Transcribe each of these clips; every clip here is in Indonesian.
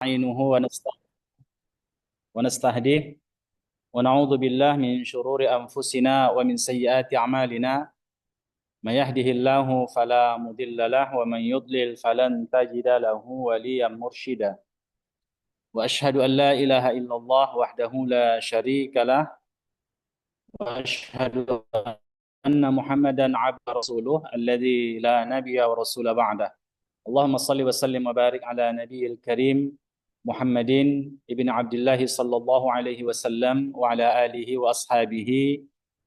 ونستعينه ونستهديه ونعوذ بالله من شرور أنفسنا ومن سيئات أعمالنا من يهده الله فلا مضل له ومن يضلل فلن تجد له وليا مرشدا وأشهد أن لا إله إلا الله وحده لا شريك له وأشهد أن محمدا عبد رسوله الذي لا نبي ورسول بعده اللهم صل وسلم وبارك على نبي الكريم محمد ابن عبد الله صلى الله عليه وسلم وعلى آله وأصحابه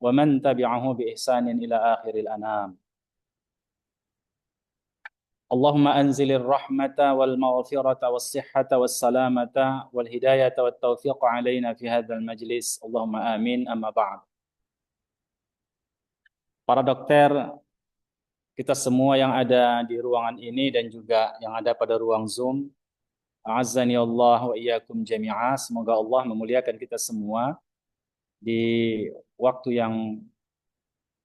ومن تبعه بإحسان إلى آخر الأنام اللهم أنزل الرحمة والمغفرة والصحة والسلامة والهداية والتوفيق علينا في هذا المجلس اللهم آمين أما بعد. Para dokter, kita semua yang ada di ruangan ini dan juga yang ada pada ruang Zoom, a'azzani Allah wa iyyakum jami'a. Semoga Allah memuliakan kita semua di waktu yang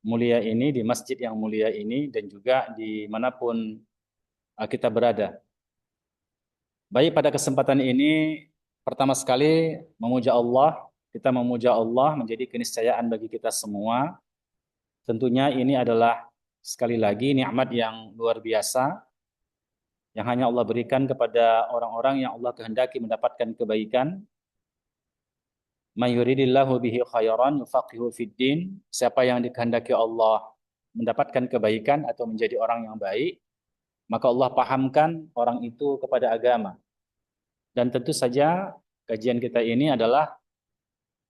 mulia ini, di masjid yang mulia ini, dan juga dimanapun kita berada. Baik, pada kesempatan ini, pertama sekali memuja Allah. Kita memuja Allah menjadi keniscayaan bagi kita semua. Tentunya ini adalah sekali lagi nikmat yang luar biasa yang hanya Allah berikan kepada orang-orang yang Allah kehendaki mendapatkan kebaikan. May yuridillahu bihi khairan yufaqihu fid din. Siapa yang dikehendaki Allah mendapatkan kebaikan atau menjadi orang yang baik, maka Allah pahamkan orang itu kepada agama. Dan tentu saja kajian kita ini adalah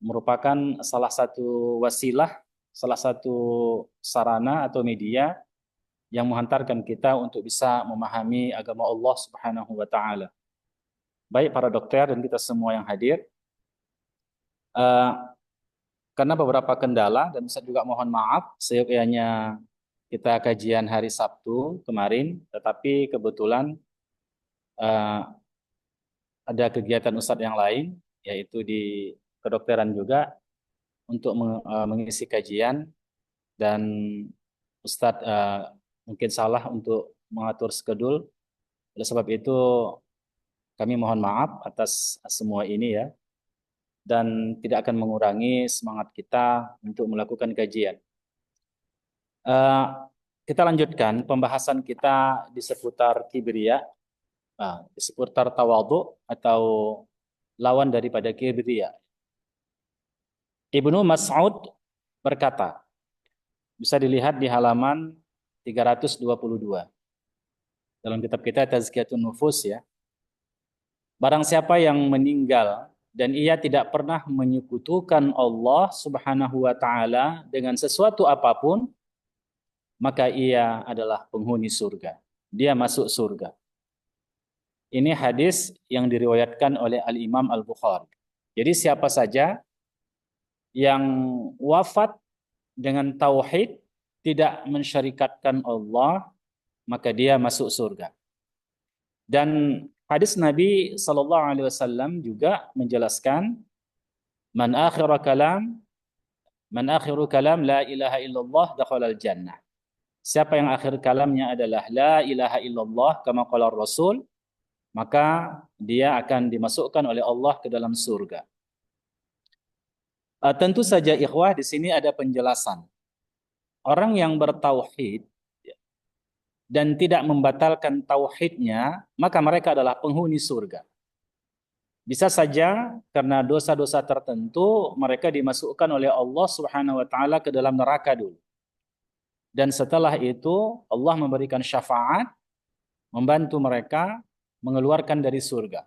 merupakan salah satu wasilah, salah satu sarana atau media yang menghantarkan kita untuk bisa memahami agama Allah Subhanahu wa taala. Baik para dokter dan kita semua yang hadir, karena beberapa kendala dan saya juga mohon maaf seyogyanya kita kajian hari Sabtu kemarin, tetapi kebetulan ada kegiatan ustadz yang lain, yaitu di kedokteran juga, untuk mengisi kajian, dan ustadz mungkin salah untuk mengatur skedul. Oleh sebab itu kami mohon maaf atas semua ini ya, dan tidak akan mengurangi semangat kita untuk melakukan kajian. Kita lanjutkan pembahasan kita di seputar kibriya, di seputar tawadhu atau lawan daripada kibriya. Ibnu Mas'ud berkata, bisa dilihat di halaman 322 dalam kitab kita Tazkiyatun Nufus ya. Barang siapa yang meninggal dan ia tidak pernah menyekutukan Allah Subhanahu wa taala dengan sesuatu apapun, maka ia adalah penghuni surga. Dia masuk surga. Ini hadis yang diriwayatkan oleh Al-Imam Al-Bukhari. Jadi siapa saja yang wafat dengan tauhid, tidak mensyarikatkan Allah, maka dia masuk surga. Dan hadis Nabi SAW juga menjelaskan, man akhiru kalam la ilaha illallah dakhalal jannah. Siapa yang akhir kalamnya adalah la ilaha illallah kama qala Rasul, maka dia akan dimasukkan oleh Allah ke dalam surga. Tentu saja ikhwah, di sini ada penjelasan. Orang yang bertauhid dan tidak membatalkan tauhidnya, maka mereka adalah penghuni surga. Bisa saja karena dosa-dosa tertentu mereka dimasukkan oleh Allah Subhanahu wa taala ke dalam neraka dulu. Dan setelah itu Allah memberikan syafaat, membantu mereka mengeluarkan dari surga.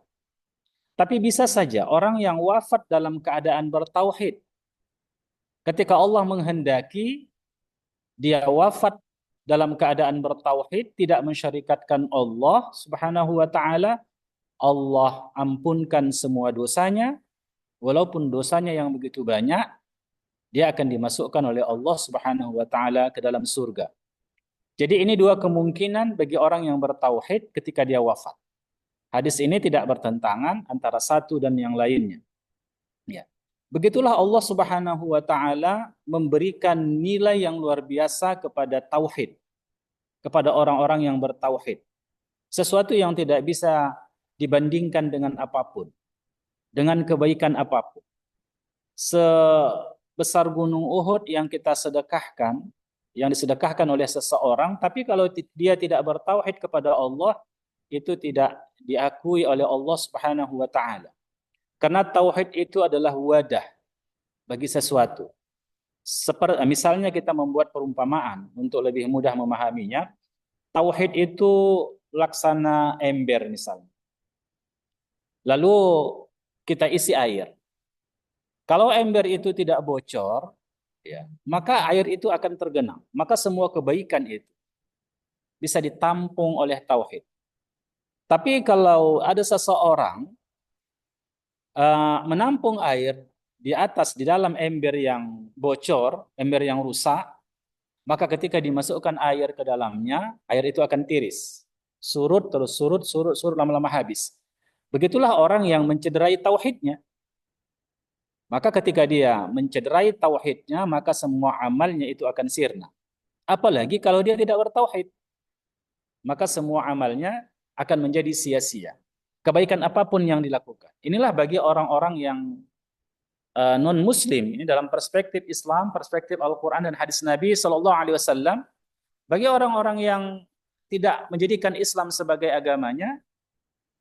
Tapi bisa saja orang yang wafat dalam keadaan bertauhid, ketika Allah menghendaki dia wafat dalam keadaan bertauhid, tidak mensyarikatkan Allah Subhanahu wa taala, Allah ampunkan semua dosanya, walaupun dosanya yang begitu banyak, dia akan dimasukkan oleh Allah Subhanahu wa taala ke dalam surga. Jadi ini dua kemungkinan bagi orang yang bertauhid ketika dia wafat. Hadis ini tidak bertentangan antara satu dan yang lainnya. Ya. Begitulah Allah Subhanahu wa taala memberikan nilai yang luar biasa kepada tauhid, kepada orang-orang yang bertauhid. Sesuatu yang tidak bisa dibandingkan dengan apapun, dengan kebaikan apapun. Sebesar gunung Uhud yang kita sedekahkan, yang disedekahkan oleh seseorang, tapi kalau dia tidak bertauhid kepada Allah, itu tidak diakui oleh Allah Subhanahu wa taala. Karena tauhid itu adalah wadah bagi sesuatu. Misalnya kita membuat perumpamaan untuk lebih mudah memahaminya, tauhid itu laksana ember misalnya. Lalu kita isi air. Kalau ember itu tidak bocor, ya, maka air itu akan tergenang. Maka semua kebaikan itu bisa ditampung oleh tauhid. Tapi kalau ada seseorang menampung air di dalam ember yang bocor, ember yang rusak, maka ketika dimasukkan air ke dalamnya, air itu akan tiris. Surut terus surut, surut, surut, lama-lama habis. Begitulah orang yang mencederai tauhidnya. Maka ketika dia mencederai tauhidnya, maka semua amalnya itu akan sirna. Apalagi kalau dia tidak bertauhid, maka semua amalnya akan menjadi sia-sia. Kebaikan apapun yang dilakukan. Inilah bagi orang-orang yang non-Muslim. Ini dalam perspektif Islam, perspektif Al-Quran dan hadis Nabi Sallallahu Alaihi Wasallam. Bagi orang-orang yang tidak menjadikan Islam sebagai agamanya,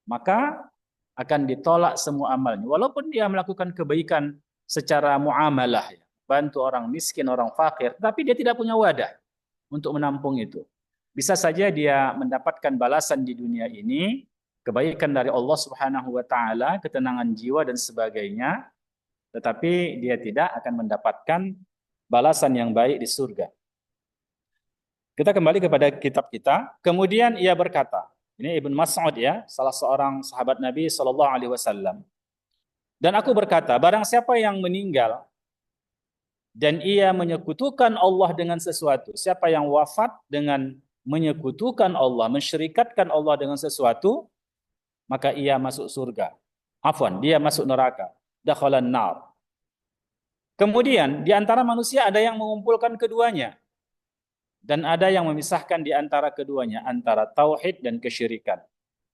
maka akan ditolak semua amalnya. Walaupun dia melakukan kebaikan secara muamalah, ya, bantu orang miskin, orang fakir, tapi dia tidak punya wadah untuk menampung itu. Bisa saja dia mendapatkan balasan di dunia ini, kebaikan dari Allah Subhanahu wa taala, ketenangan jiwa dan sebagainya, tetapi dia tidak akan mendapatkan balasan yang baik di surga. Kita kembali kepada kitab kita. Kemudian ia berkata, ini Ibn Mas'ud ya, salah seorang sahabat Nabi Shallallahu Alaihi Wasallam. Dan aku berkata, barang siapa yang meninggal dan ia menyekutukan Allah dengan sesuatu, siapa yang wafat dengan menyekutukan Allah, mensyirikatkan Allah dengan sesuatu, maka ia masuk surga. Afwan, dia masuk neraka. Dakhalan nar. Kemudian di antara manusia ada yang mengumpulkan keduanya. Dan ada yang memisahkan di antara keduanya, antara tauhid dan kesyirikan.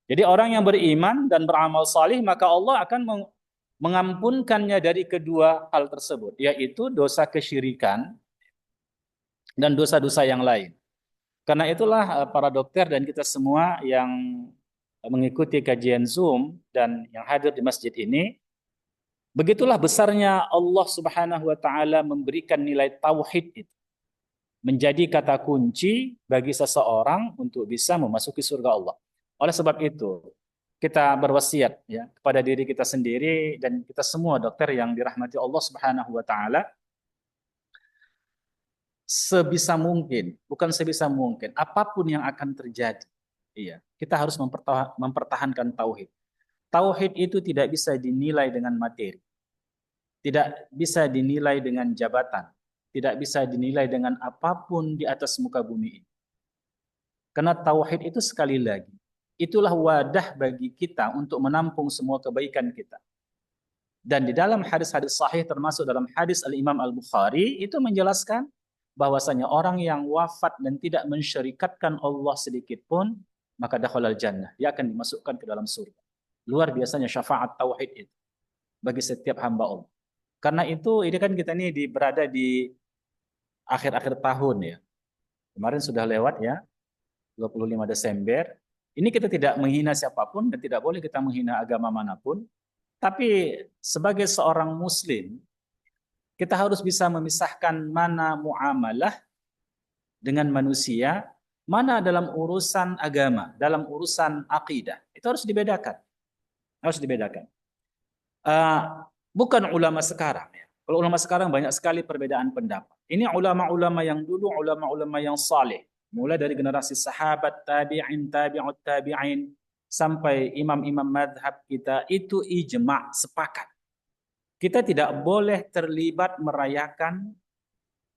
Jadi orang yang beriman dan beramal salih, maka Allah akan mengampunkannya dari kedua hal tersebut, yaitu dosa kesyirikan dan dosa-dosa yang lain. Karena itulah para dokter dan kita semua yang mengikuti kajian Zoom dan yang hadir di masjid ini, begitulah besarnya Allah Subhanahu wa taala memberikan nilai tauhid itu menjadi kata kunci bagi seseorang untuk bisa memasuki surga Allah. Oleh sebab itu, kita berwasiat ya kepada diri kita sendiri dan kita semua dokter yang dirahmati Allah Subhanahu wa taala, sebisa mungkin, bukan sebisa mungkin, apapun yang akan terjadi, iya, kita harus mempertahankan tauhid. Tauhid itu tidak bisa dinilai dengan materi. Tidak bisa dinilai dengan jabatan. Tidak bisa dinilai dengan apapun di atas muka bumi ini. Karena tauhid itu sekali lagi, itulah wadah bagi kita untuk menampung semua kebaikan kita. Dan di dalam hadis-hadis sahih termasuk dalam hadis Al-Imam Al-Bukhari itu menjelaskan bahwasanya orang yang wafat dan tidak mensyirikatkan Allah sedikit pun, maka dakhalal jannah, dia akan dimasukkan ke dalam surga. Luar biasanya syafaat tauhid itu bagi setiap hamba Allah. Karena itu ini kan kita ini berada di akhir-akhir tahun ya. Kemarin sudah lewat ya, 25 Desember. Ini kita tidak menghina siapapun dan tidak boleh kita menghina agama manapun. Tapi sebagai seorang muslim, kita harus bisa memisahkan mana muamalah dengan manusia, mana dalam urusan agama, dalam urusan akidah. Itu harus dibedakan. Harus dibedakan. Bukan ulama sekarang ya. Kalau ulama sekarang banyak sekali perbedaan pendapat. Ini ulama-ulama yang dulu, ulama-ulama yang saleh. Mulai dari generasi sahabat, tabi'in, tabi'ut tabi'in, sampai imam-imam madhab kita, itu ijma', sepakat. Kita tidak boleh terlibat merayakan,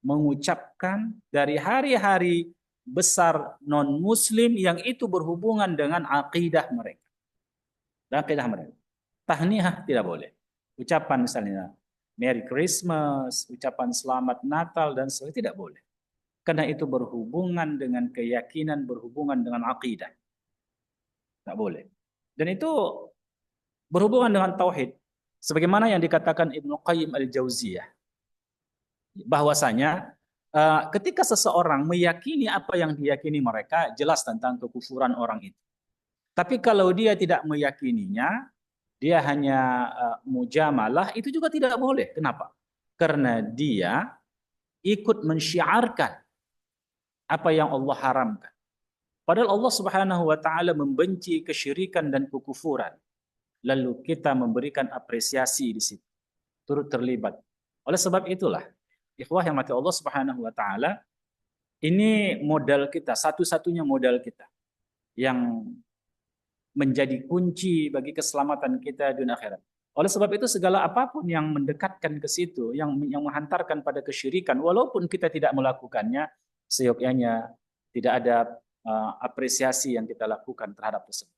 mengucapkan dari hari-hari besar non-muslim yang itu berhubungan dengan akidah mereka. Akidah mereka. Tahniyah tidak boleh. Ucapan misalnya Merry Christmas, ucapan selamat Natal dan sebagainya tidak boleh. Karena itu berhubungan dengan keyakinan, berhubungan dengan akidah. Tidak boleh. Dan itu berhubungan dengan tauhid. Sebagaimana yang dikatakan Ibnu Qayyim al-Jauziyah, bahwasanya ketika seseorang meyakini apa yang diyakini mereka, jelas tentang kekufuran orang itu. Tapi kalau dia tidak meyakininya, dia hanya mujamalah, itu juga tidak boleh. Kenapa? Karena dia ikut mensyiarkan apa yang Allah haramkan. Padahal Allah Subhanahu wa taala membenci kesyirikan dan kekufuran. Lalu kita memberikan apresiasi di situ, turut terlibat. Oleh sebab itulah, ikhwah yang mati Allah Subhanahu wa taala, ini modal kita, satu-satunya modal kita yang menjadi kunci bagi keselamatan kita dunia akhirat. Oleh sebab itu segala apapun yang mendekatkan ke situ, yang menghantarkan pada kesyirikan, walaupun kita tidak melakukannya, seyogyanya tidak ada apresiasi yang kita lakukan terhadap tersebut.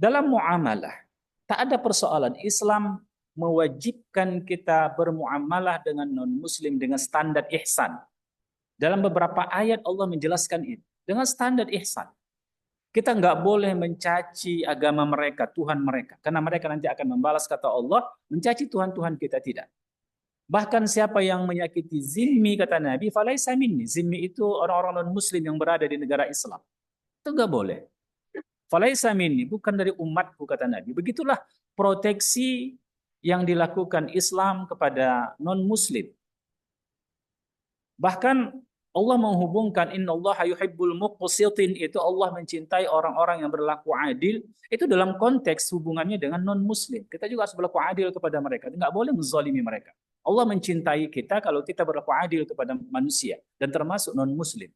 Dalam muamalah, tak ada persoalan. Islam mewajibkan kita bermuamalah dengan non-muslim dengan standar ihsan. Dalam beberapa ayat Allah menjelaskan itu. Dengan standar ihsan. Kita nggak boleh mencaci agama mereka, Tuhan mereka. Karena mereka nanti akan membalas, kata Allah, mencaci Tuhan-Tuhan kita, tidak. Bahkan siapa yang menyakiti zimmi, kata Nabi, falaisa minni. Zimmi itu orang-orang non-muslim yang berada di negara Islam. Itu nggak boleh. Falaisa minni, bukan dari umatku, kata Nabi. Begitulah proteksi yang dilakukan Islam kepada non-muslim. Bahkan Allah menghubungkan innallaha yuhibbul muqsitin, itu Allah mencintai orang-orang yang berlaku adil, itu dalam konteks hubungannya dengan non-muslim. Kita juga harus berlaku adil kepada mereka, nggak boleh menzalimi mereka. Allah mencintai kita kalau kita berlaku adil kepada manusia dan termasuk non-muslim.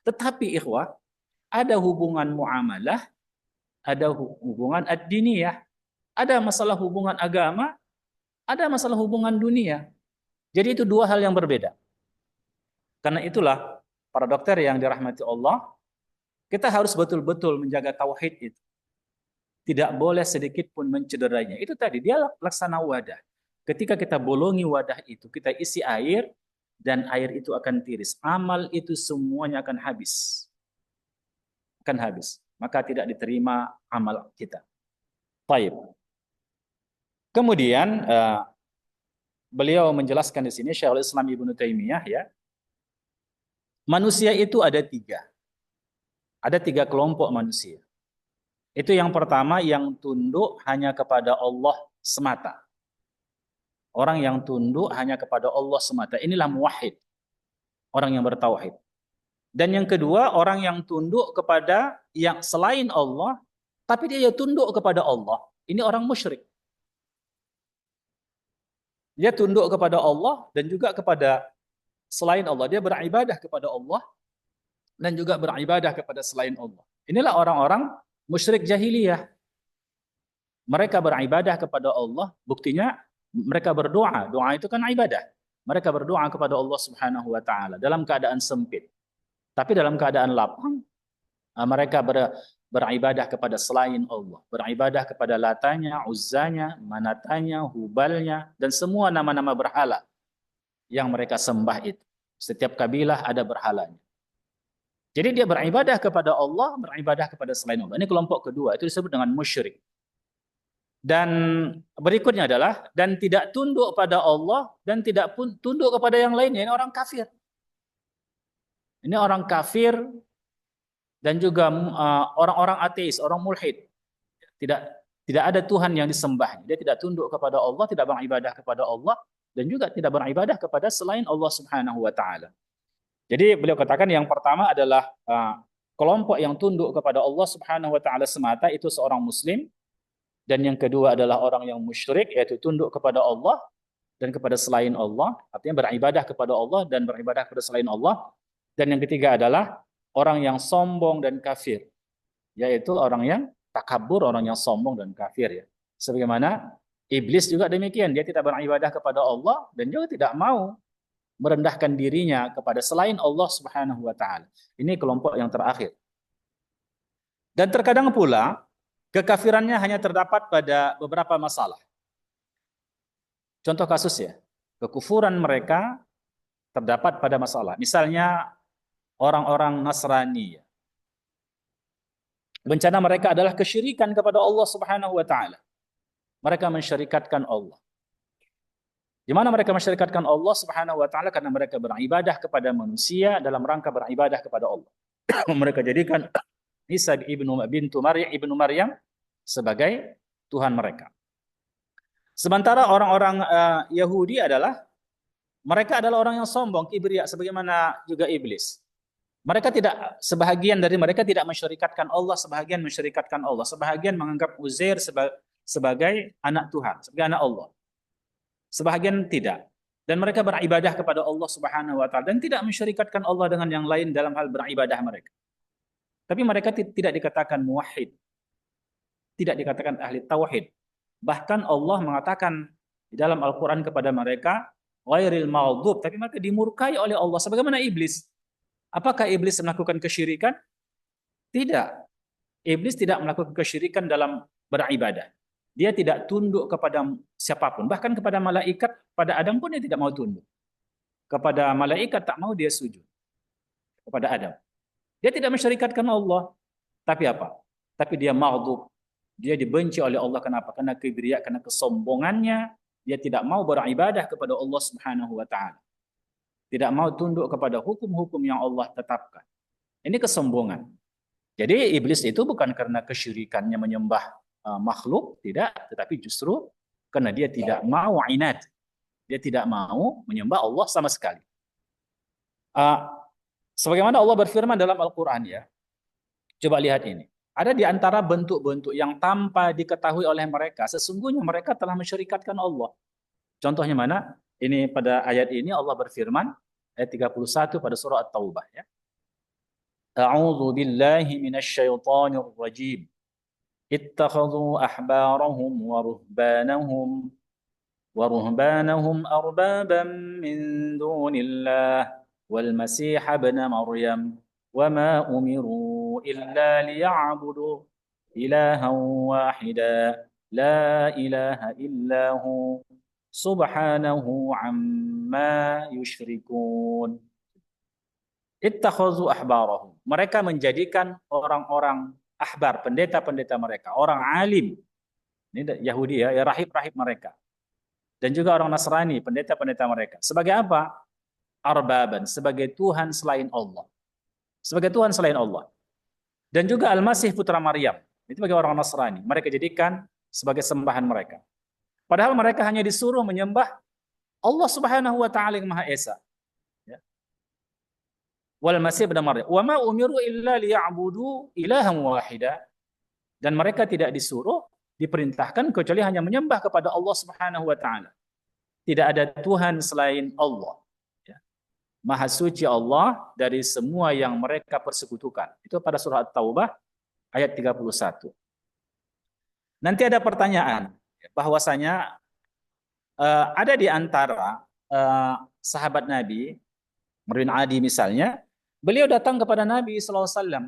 Tetapi ikhwah, ada hubungan muamalah, ada hubungan ad-diniyah, ada masalah hubungan agama, ada masalah hubungan dunia. Jadi itu dua hal yang berbeda. Karena itulah para dokter yang dirahmati Allah, kita harus betul-betul menjaga tauhid itu. Tidak boleh sedikit pun mencederainya. Itu tadi, dia laksana wadah. Ketika kita bolongi wadah itu, kita isi air, dan air itu akan tiris. Amal itu semuanya akan habis. Akan habis. Maka tidak diterima amal kita. Baik. Kemudian, beliau menjelaskan di sini, Syekhul Islam Ibnu Taimiyah, ya, manusia itu ada tiga. Ada tiga kelompok manusia. Itu yang pertama, yang tunduk hanya kepada Allah semata. Orang yang tunduk hanya kepada Allah semata. Inilah muwahhid. Orang yang bertauhid. Dan yang kedua, orang yang tunduk kepada yang selain Allah, tapi dia tunduk kepada Allah. Ini orang musyrik. Dia tunduk kepada Allah dan juga kepada selain Allah. Dia beribadah kepada Allah dan juga beribadah kepada selain Allah. Inilah orang-orang musyrik jahiliyah. Mereka beribadah kepada Allah, buktinya mereka berdoa. Doa itu kan ibadah. Mereka berdoa kepada Allah Subhanahu wa taala dalam keadaan sempit. Tapi dalam keadaan lapang, mereka beribadah kepada selain Allah. Beribadah kepada Latanya, Uzzanya, Manatanya, Hubalnya, dan semua nama-nama berhala yang mereka sembah itu. Setiap kabilah ada berhalanya. Jadi dia beribadah kepada Allah, beribadah kepada selain Allah. Ini kelompok kedua, itu disebut dengan musyrik. Dan berikutnya adalah, dan tidak tunduk pada Allah, dan tidak pun tunduk kepada yang lainnya. Ini orang kafir. Ini orang kafir, dan juga orang-orang ateis, orang mulhid. Tidak ada Tuhan yang disembah. Dia tidak tunduk kepada Allah, tidak beribadah kepada Allah, dan juga tidak beribadah kepada selain Allah Subhanahu wa taala. Jadi beliau katakan yang pertama adalah kelompok yang tunduk kepada Allah Subhanahu wa taala semata, itu seorang muslim. Dan yang kedua adalah orang yang musyrik, yaitu tunduk kepada Allah dan kepada selain Allah, artinya beribadah kepada Allah dan beribadah kepada selain Allah. Dan yang ketiga adalah orang yang sombong dan kafir, yaitu orang yang takabur, orang yang sombong dan kafir, ya. Sebagaimana iblis juga demikian, dia tidak beribadah kepada Allah dan juga tidak mau merendahkan dirinya kepada selain Allah Subhanahu wa taala. Ini kelompok yang terakhir. Dan terkadang pula kekafirannya hanya terdapat pada beberapa masalah. Contoh kasus, ya, kekufuran mereka terdapat pada masalah. Misalnya orang-orang Nasrani, ya. Bencana mereka adalah kesyirikan kepada Allah Subhanahu wa taala. Mereka mensyirikatkan Allah. Di mana mereka mensyirikatkan Allah Subhanahu wa taala? Karena mereka beribadah kepada manusia dalam rangka beribadah kepada Allah. Mereka jadikan Isa ibnu Maryam sebagai Tuhan mereka. Sementara orang-orang Yahudi mereka adalah orang yang sombong, kibria, sebagaimana juga iblis. Sebahagian dari mereka tidak mensyirikatkan Allah, sebahagian mensyirikatkan Allah, sebahagian menganggap Uzair sebagai anak Tuhan, sebagai anak Allah. Sebahagian tidak. Dan mereka beribadah kepada Allah Subhanahu wa taala dan tidak mensyirikatkan Allah dengan yang lain dalam hal beribadah mereka. Tapi mereka tidak dikatakan muwahhid, tidak dikatakan ahli tauhid. Bahkan Allah mengatakan di dalam Al-Qur'an kepada mereka ghairil maghdub, tapi mereka dimurkai oleh Allah sebagaimana iblis. Apakah iblis melakukan kesyirikan? Tidak. Iblis tidak melakukan kesyirikan dalam beribadah. Dia tidak tunduk kepada siapapun, bahkan kepada malaikat, pada Adam pun dia tidak mau tunduk. Kepada malaikat tak mau dia sujud. Kepada Adam. Dia tidak mensyirikatkan Allah. Tapi apa? Tapi dia maghdub. Dia dibenci oleh Allah. Kenapa? Karena kibria, karena kesombongannya. Dia tidak mau beribadah kepada Allah Subhanahu wa taala. Tidak mau tunduk kepada hukum-hukum yang Allah tetapkan. Ini kesombongan. Jadi iblis itu bukan karena kesyirikannya menyembah makhluk, tidak, tetapi justru karena dia tidak mau inad. Dia tidak mau menyembah Allah sama sekali. Sebagaimana Allah berfirman dalam Al-Quran ya, coba lihat ini. Ada di antara bentuk-bentuk yang tanpa diketahui oleh mereka, sesungguhnya mereka telah mensyirikatkan Allah. Contohnya mana? Ini pada ayat ini Allah berfirman, ayat 31 pada surah At-Taubah ya. A'udzu billahi minasyaitonir rajim. Ittakhadhu ahbarahum wa ruhbanahum arbaban min dunillah wal masih ibn Maryam wa ma umiru illa liya'budu ilahan wahida la ilaha illahu subhanahu amma yushrikun. Ittakhadhu ahbarahum. Mereka menjadikan orang-orang ahbar, pendeta-pendeta mereka, orang alim. Ini Yahudi ya rahib-rahib mereka. Dan juga orang Nasrani, pendeta-pendeta mereka. Sebagai apa? Arbaban, sebagai Tuhan selain Allah. Sebagai Tuhan selain Allah. Dan juga Al-Masih putra Maryam. Itu bagi orang Nasrani. Mereka jadikan sebagai sembahan mereka. Padahal mereka hanya disuruh menyembah Allah Subhanahu wa taala yang Maha Esa. Ya. Wal Masih ibn Maryam. Wa ma umiru illa liya'budu ilahan wahida. Dan mereka tidak disuruh, diperintahkan kecuali hanya menyembah kepada Allah Subhanahu wa taala. Tidak ada Tuhan selain Allah. Ya. Maha suci Allah dari semua yang mereka persekutukan. Itu pada surah At-Taubah ayat 31. Nanti ada pertanyaan bahwasanya ada di antara sahabat Nabi, Amr bin Adi misalnya, beliau datang kepada Nabi sallallahu alaihi wasallam.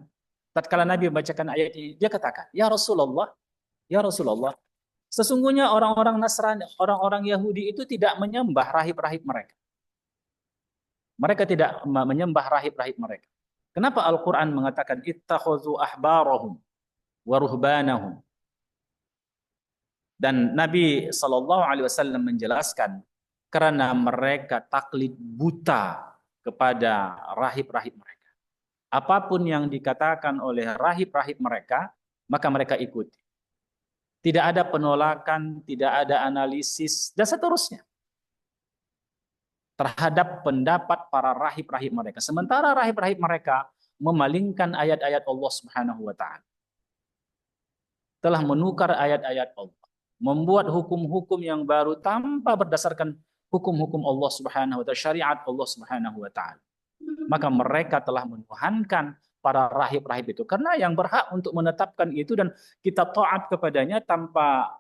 Tatkala Nabi membacakan ayat ini, dia katakan, "Ya Rasulullah, ya Rasulullah, sesungguhnya orang-orang Nasrani, orang-orang Yahudi itu tidak menyembah rahib-rahib mereka. Mereka tidak menyembah rahib-rahib mereka. Kenapa Al-Quran mengatakan ittakhadhu ahbarahum wa ruhbanahum?" Dan Nabi SAW menjelaskan karena mereka taklid buta kepada rahib-rahib mereka. Apapun yang dikatakan oleh rahib-rahib mereka, maka mereka ikuti. Tidak ada penolakan, tidak ada analisis, dan seterusnya terhadap pendapat para rahib-rahib mereka. Sementara rahib-rahib mereka memalingkan ayat-ayat Allah Subhanahu wa taala. Telah menukar ayat-ayat Allah, membuat hukum-hukum yang baru tanpa berdasarkan hukum-hukum Allah Subhanahu wa taala, syariat Allah Subhanahu wa taala. Maka mereka telah menuhankan para rahib-rahib itu, karena yang berhak untuk menetapkan itu dan kita taat kepadanya tanpa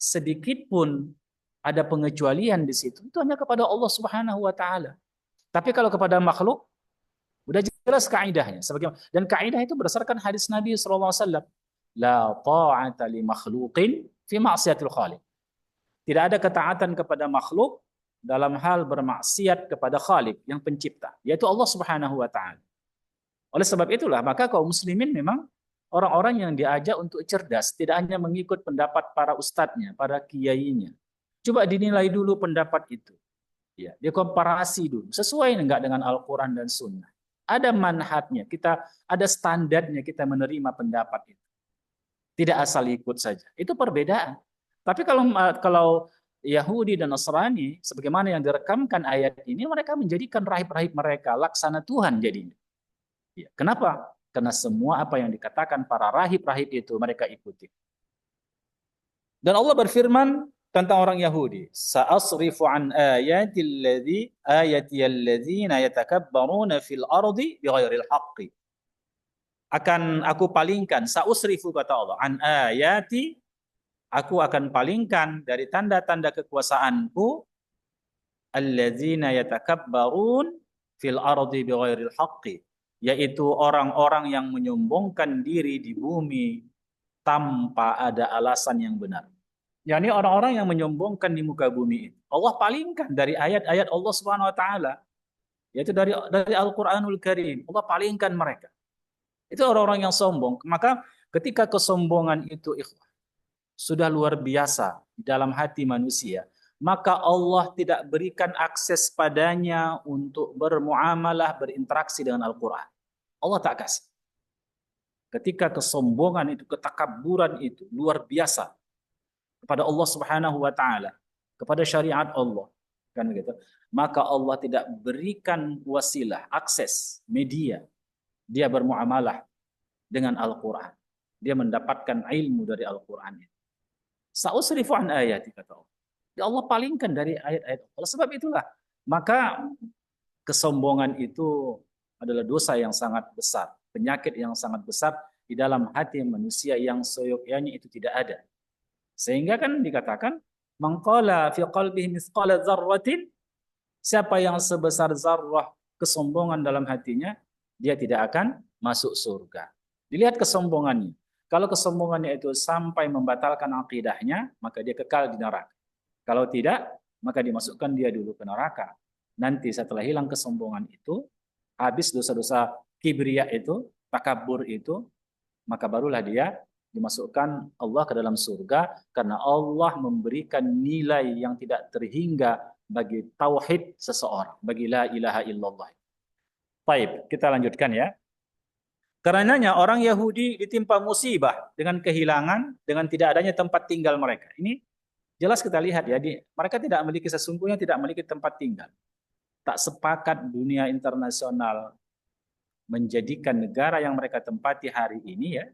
sedikit pun ada pengecualian di situ, itu hanya kepada Allah Subhanahu wa taala. Tapi kalau kepada makhluk udah jelas kaidahnya, dan kaidah itu berdasarkan hadis Nabi sallallahu alaihi wasallam, la ta'ata li makhluqin fi ma'siyatil khaliq. Tidak ada ketaatan kepada makhluk dalam hal bermaksiat kepada Khaliq yang pencipta, yaitu Allah Subhanahu wa taala. Oleh sebab itulah maka kaum muslimin memang orang-orang yang diajak untuk cerdas, tidak hanya mengikut pendapat para ustadznya, para kiainya. Coba dinilai dulu pendapat itu. Ya, dia komparasi dulu. Sesuai enggak dengan Al-Quran dan Sunnah. Ada manhatnya, kita ada standarnya kita menerima pendapat itu. Tidak asal ikut saja. Itu perbedaan. Tapi kalau Yahudi dan Nasrani, sebagaimana yang direkamkan ayat ini, mereka menjadikan rahib-rahib mereka laksana Tuhan jadinya. Ya, kenapa? Karena semua apa yang dikatakan para rahib-rahib itu mereka ikuti. Dan Allah berfirman tentang orang Yahudi, "Sa'asrifu an ayati alladzina yatakabbaruna fil ardi bighairil haqqi." Akan aku palingkan, sa'usrifu kata Allah, an ayati, aku akan palingkan dari tanda-tanda kekuasaanku, alladzina yatakabbarun fil ardi bighairil haqqi, yaitu orang-orang yang menyombongkan diri di bumi tanpa ada alasan yang benar. yakni orang-orang yang menyombongkan di muka bumi itu. Allah palingkan dari ayat-ayat Allah Subhanahu wa taala, yaitu dari Al-Qur'anul Karim. Allah palingkan mereka. Itu orang-orang yang sombong. Maka ketika kesombongan itu sudah luar biasa di dalam hati manusia, maka Allah tidak berikan akses padanya untuk bermuamalah, berinteraksi dengan Al-Qur'an. Allah tak kasih. Ketika kesombongan itu, ketakaburan itu luar biasa kepada Allah Subhanahu wa taala, kepada syariat Allah, kan begitu. Maka Allah tidak berikan wasilah, akses, media dia bermuamalah dengan Al-Qur'an. Dia mendapatkan ilmu dari Al-Qur'an. Sa'usrifu an ayati kata Allah. Ya Allah palingkan dari ayat-ayat Allah. Sebab itulah maka kesombongan itu adalah dosa yang sangat besar, penyakit yang sangat besar di dalam hati manusia yang seyogyanya itu tidak ada. Sehingga kan dikatakan, mangqala fi qalbihi mithqala dzarratin, siapa yang sebesar zarrah kesombongan dalam hatinya, dia tidak akan masuk surga. Dilihat kesombongannya. Kalau kesombongannya itu sampai membatalkan akidahnya, maka dia kekal di neraka. Kalau tidak, maka dimasukkan dia dulu ke neraka. Nanti setelah hilang kesombongan itu, habis dosa-dosa kibriya itu, takabur itu, maka barulah dia dimasukkan Allah ke dalam surga, karena Allah memberikan nilai yang tidak terhingga bagi tauhid seseorang, bagi la ilaha illallah. Baik, kita lanjutkan ya. Karenanya orang Yahudi ditimpa musibah dengan kehilangan, dengan tidak adanya tempat tinggal mereka. Ini jelas kita lihat ya, mereka tidak memiliki, sesungguhnya tidak memiliki tempat tinggal. Tak sepakat dunia internasional menjadikan negara yang mereka tempati hari ini ya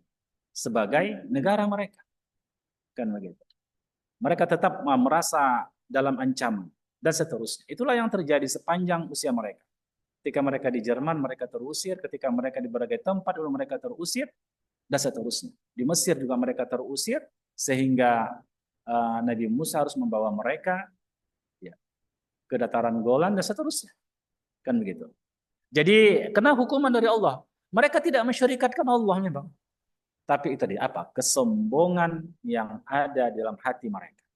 sebagai negara mereka. Kan begitu. Mereka tetap merasa dalam ancaman dan seterusnya. Itulah yang terjadi sepanjang usia mereka. Ketika mereka di Jerman mereka terusir, ketika mereka di berbagai tempat dulu mereka terusir dan seterusnya. Di Mesir juga mereka terusir sehingga Nabi Musa harus membawa mereka ya, ke dataran Golan dan seterusnya. Kan begitu. Jadi kena hukuman dari Allah. Mereka tidak mensyirikatkan Allah memang. Tapi itu dia apa? Kesombongan yang ada dalam hati mereka.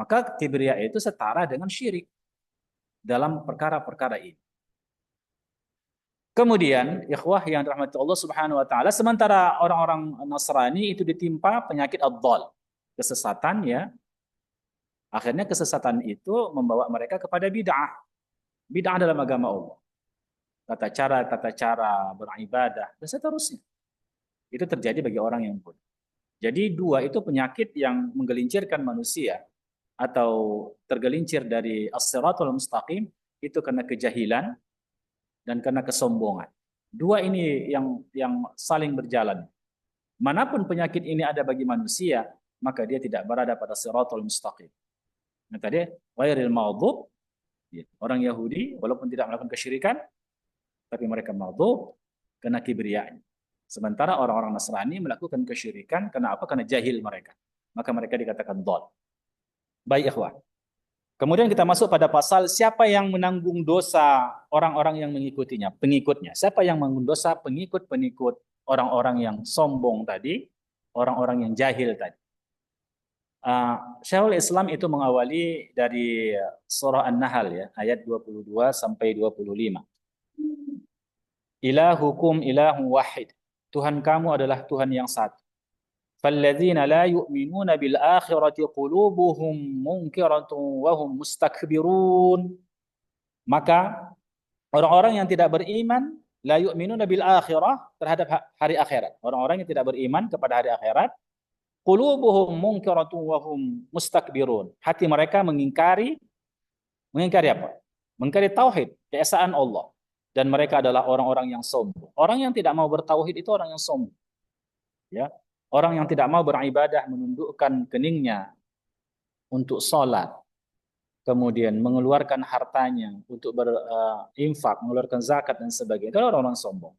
Maka kibriya itu setara dengan syirik dalam perkara-perkara ini. Kemudian, ikhwah yang dirahmati Allah Subhanahu wa taala, sementara orang-orang Nasrani itu ditimpa penyakit ad-dhal, kesesatan ya. Akhirnya kesesatan itu membawa mereka kepada bid'ah. Bid'ah dalam agama Allah. Tata cara beribadah dan seterusnya. Itu terjadi bagi orang yang bodoh. Jadi dua itu penyakit yang menggelincirkan manusia atau tergelincir dari as-siratul mustaqim itu karena kejahilan dan karena kesombongan. Dua ini yang saling berjalan. Manapun penyakit ini ada bagi manusia, maka dia tidak berada pada siratul mustaqim. Nah tadi ghairil maghdub, orang Yahudi walaupun tidak melakukan kesyirikan, tapi mereka maghdub karena kibriyanya. Sementara orang-orang Nasrani melakukan kesyirikan karena apa? Karena jahil mereka. Maka mereka dikatakan dhal. Baik ikhwah. Kemudian kita masuk pada pasal siapa yang menanggung dosa orang-orang yang mengikutinya, pengikutnya. Siapa yang menanggung dosa pengikut-pengikut orang-orang yang sombong tadi, orang-orang yang jahil tadi. Syekhul Islam itu mengawali dari surah An-Nahl ya, ayat 22 sampai 25. Ilahukum ilahun wahid. Tuhan kamu adalah Tuhan yang satu. Falladzina la yu'minuna bil akhirati qulubuhum munkiratun wa hum mustakbirun. Maka orang-orang yang tidak beriman la yu'minuna bil akhirah terhadap hari akhirat. Orang-orang yang tidak beriman kepada hari akhirat, qulubuhum munkiratun wa hum mustakbirun. Hati mereka mengingkari apa? Mengingkari tauhid, keesaan Allah. Dan mereka adalah orang-orang yang sombong. Orang yang tidak mau bertauhid itu orang yang sombong. Ya, orang yang tidak mau beribadah, menundukkan keningnya untuk sholat, kemudian mengeluarkan hartanya untuk berinfak, mengeluarkan zakat dan sebagainya. Itu orang-orang sombong.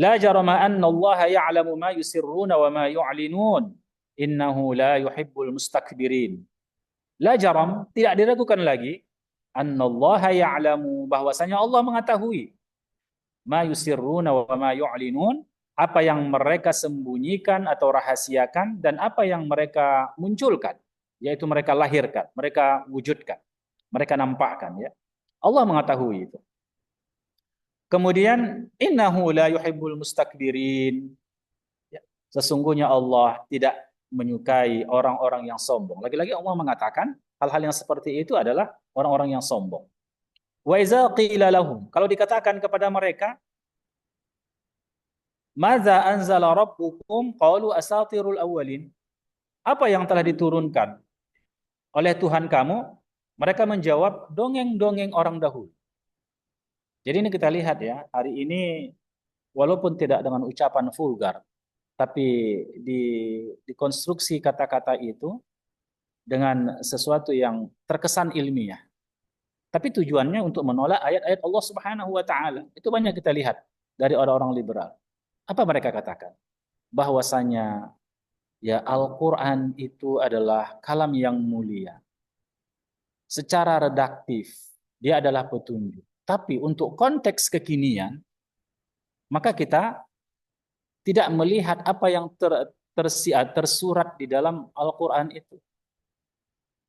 La jarama anna Allah ya'lamu ma yusirruna wa ma yu'linun. Innahu la yuhibbul mustakbirin. La jaram, tidak diragukan lagi, anna Allah ya'lamu, bahwasanya Allah mengetahui ma yusirruna wa ma yu'linun, apa yang mereka sembunyikan atau rahasiakan dan apa yang mereka munculkan, yaitu mereka lahirkan, mereka wujudkan, mereka nampakkan, ya. Allah mengetahui itu. Kemudian innahu la yuhibbul mustakbirin. Ya, sesungguhnya Allah tidak menyukai orang-orang yang sombong. Lagi-lagi Allah mengatakan hal-hal yang seperti itu adalah orang-orang yang sombong. Wa iza qila lahum, kalau dikatakan kepada mereka, madza anzala rabbukum, qalu asatirul awwalin, apa yang telah diturunkan oleh Tuhan kamu? Mereka menjawab, dongeng-dongeng orang dahulu. Jadi ini kita lihat, ya, hari ini walaupun tidak dengan ucapan vulgar, tapi dikonstruksi kata-kata itu dengan sesuatu yang terkesan ilmiah. Tapi tujuannya untuk menolak ayat-ayat Allah Subhanahu wa taala. Itu banyak kita lihat dari orang-orang liberal. Apa mereka katakan? Bahwasanya, ya, Al-Qur'an itu adalah kalam yang mulia. Secara redaktif dia adalah petunjuk. Tapi untuk konteks kekinian, maka kita tidak melihat apa yang tersurat di dalam Al-Quran itu.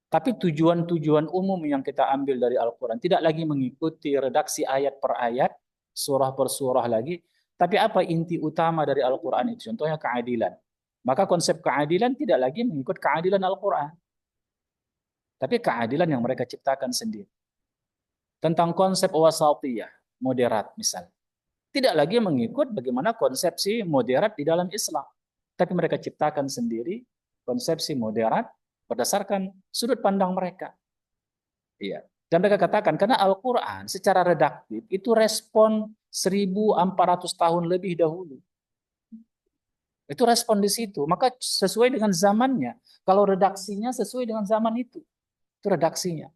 Tapi tujuan-tujuan umum yang kita ambil dari Al-Quran tidak lagi mengikuti redaksi ayat per ayat, surah per surah lagi. Tapi apa inti utama dari Al-Quran itu? Contohnya keadilan. Maka konsep keadilan tidak lagi mengikut keadilan Al-Quran. Tapi keadilan yang mereka ciptakan sendiri. Tentang konsep wasatiyah, moderat misalnya. Tidak lagi mengikut bagaimana konsepsi moderat di dalam Islam. Tapi mereka ciptakan sendiri konsepsi moderat berdasarkan sudut pandang mereka. Iya. Dan mereka katakan, karena Al-Quran secara redaktif itu respon 1400 tahun lebih dahulu. Itu respon di situ. Maka sesuai dengan zamannya. Kalau redaksinya sesuai dengan zaman itu. Itu redaksinya.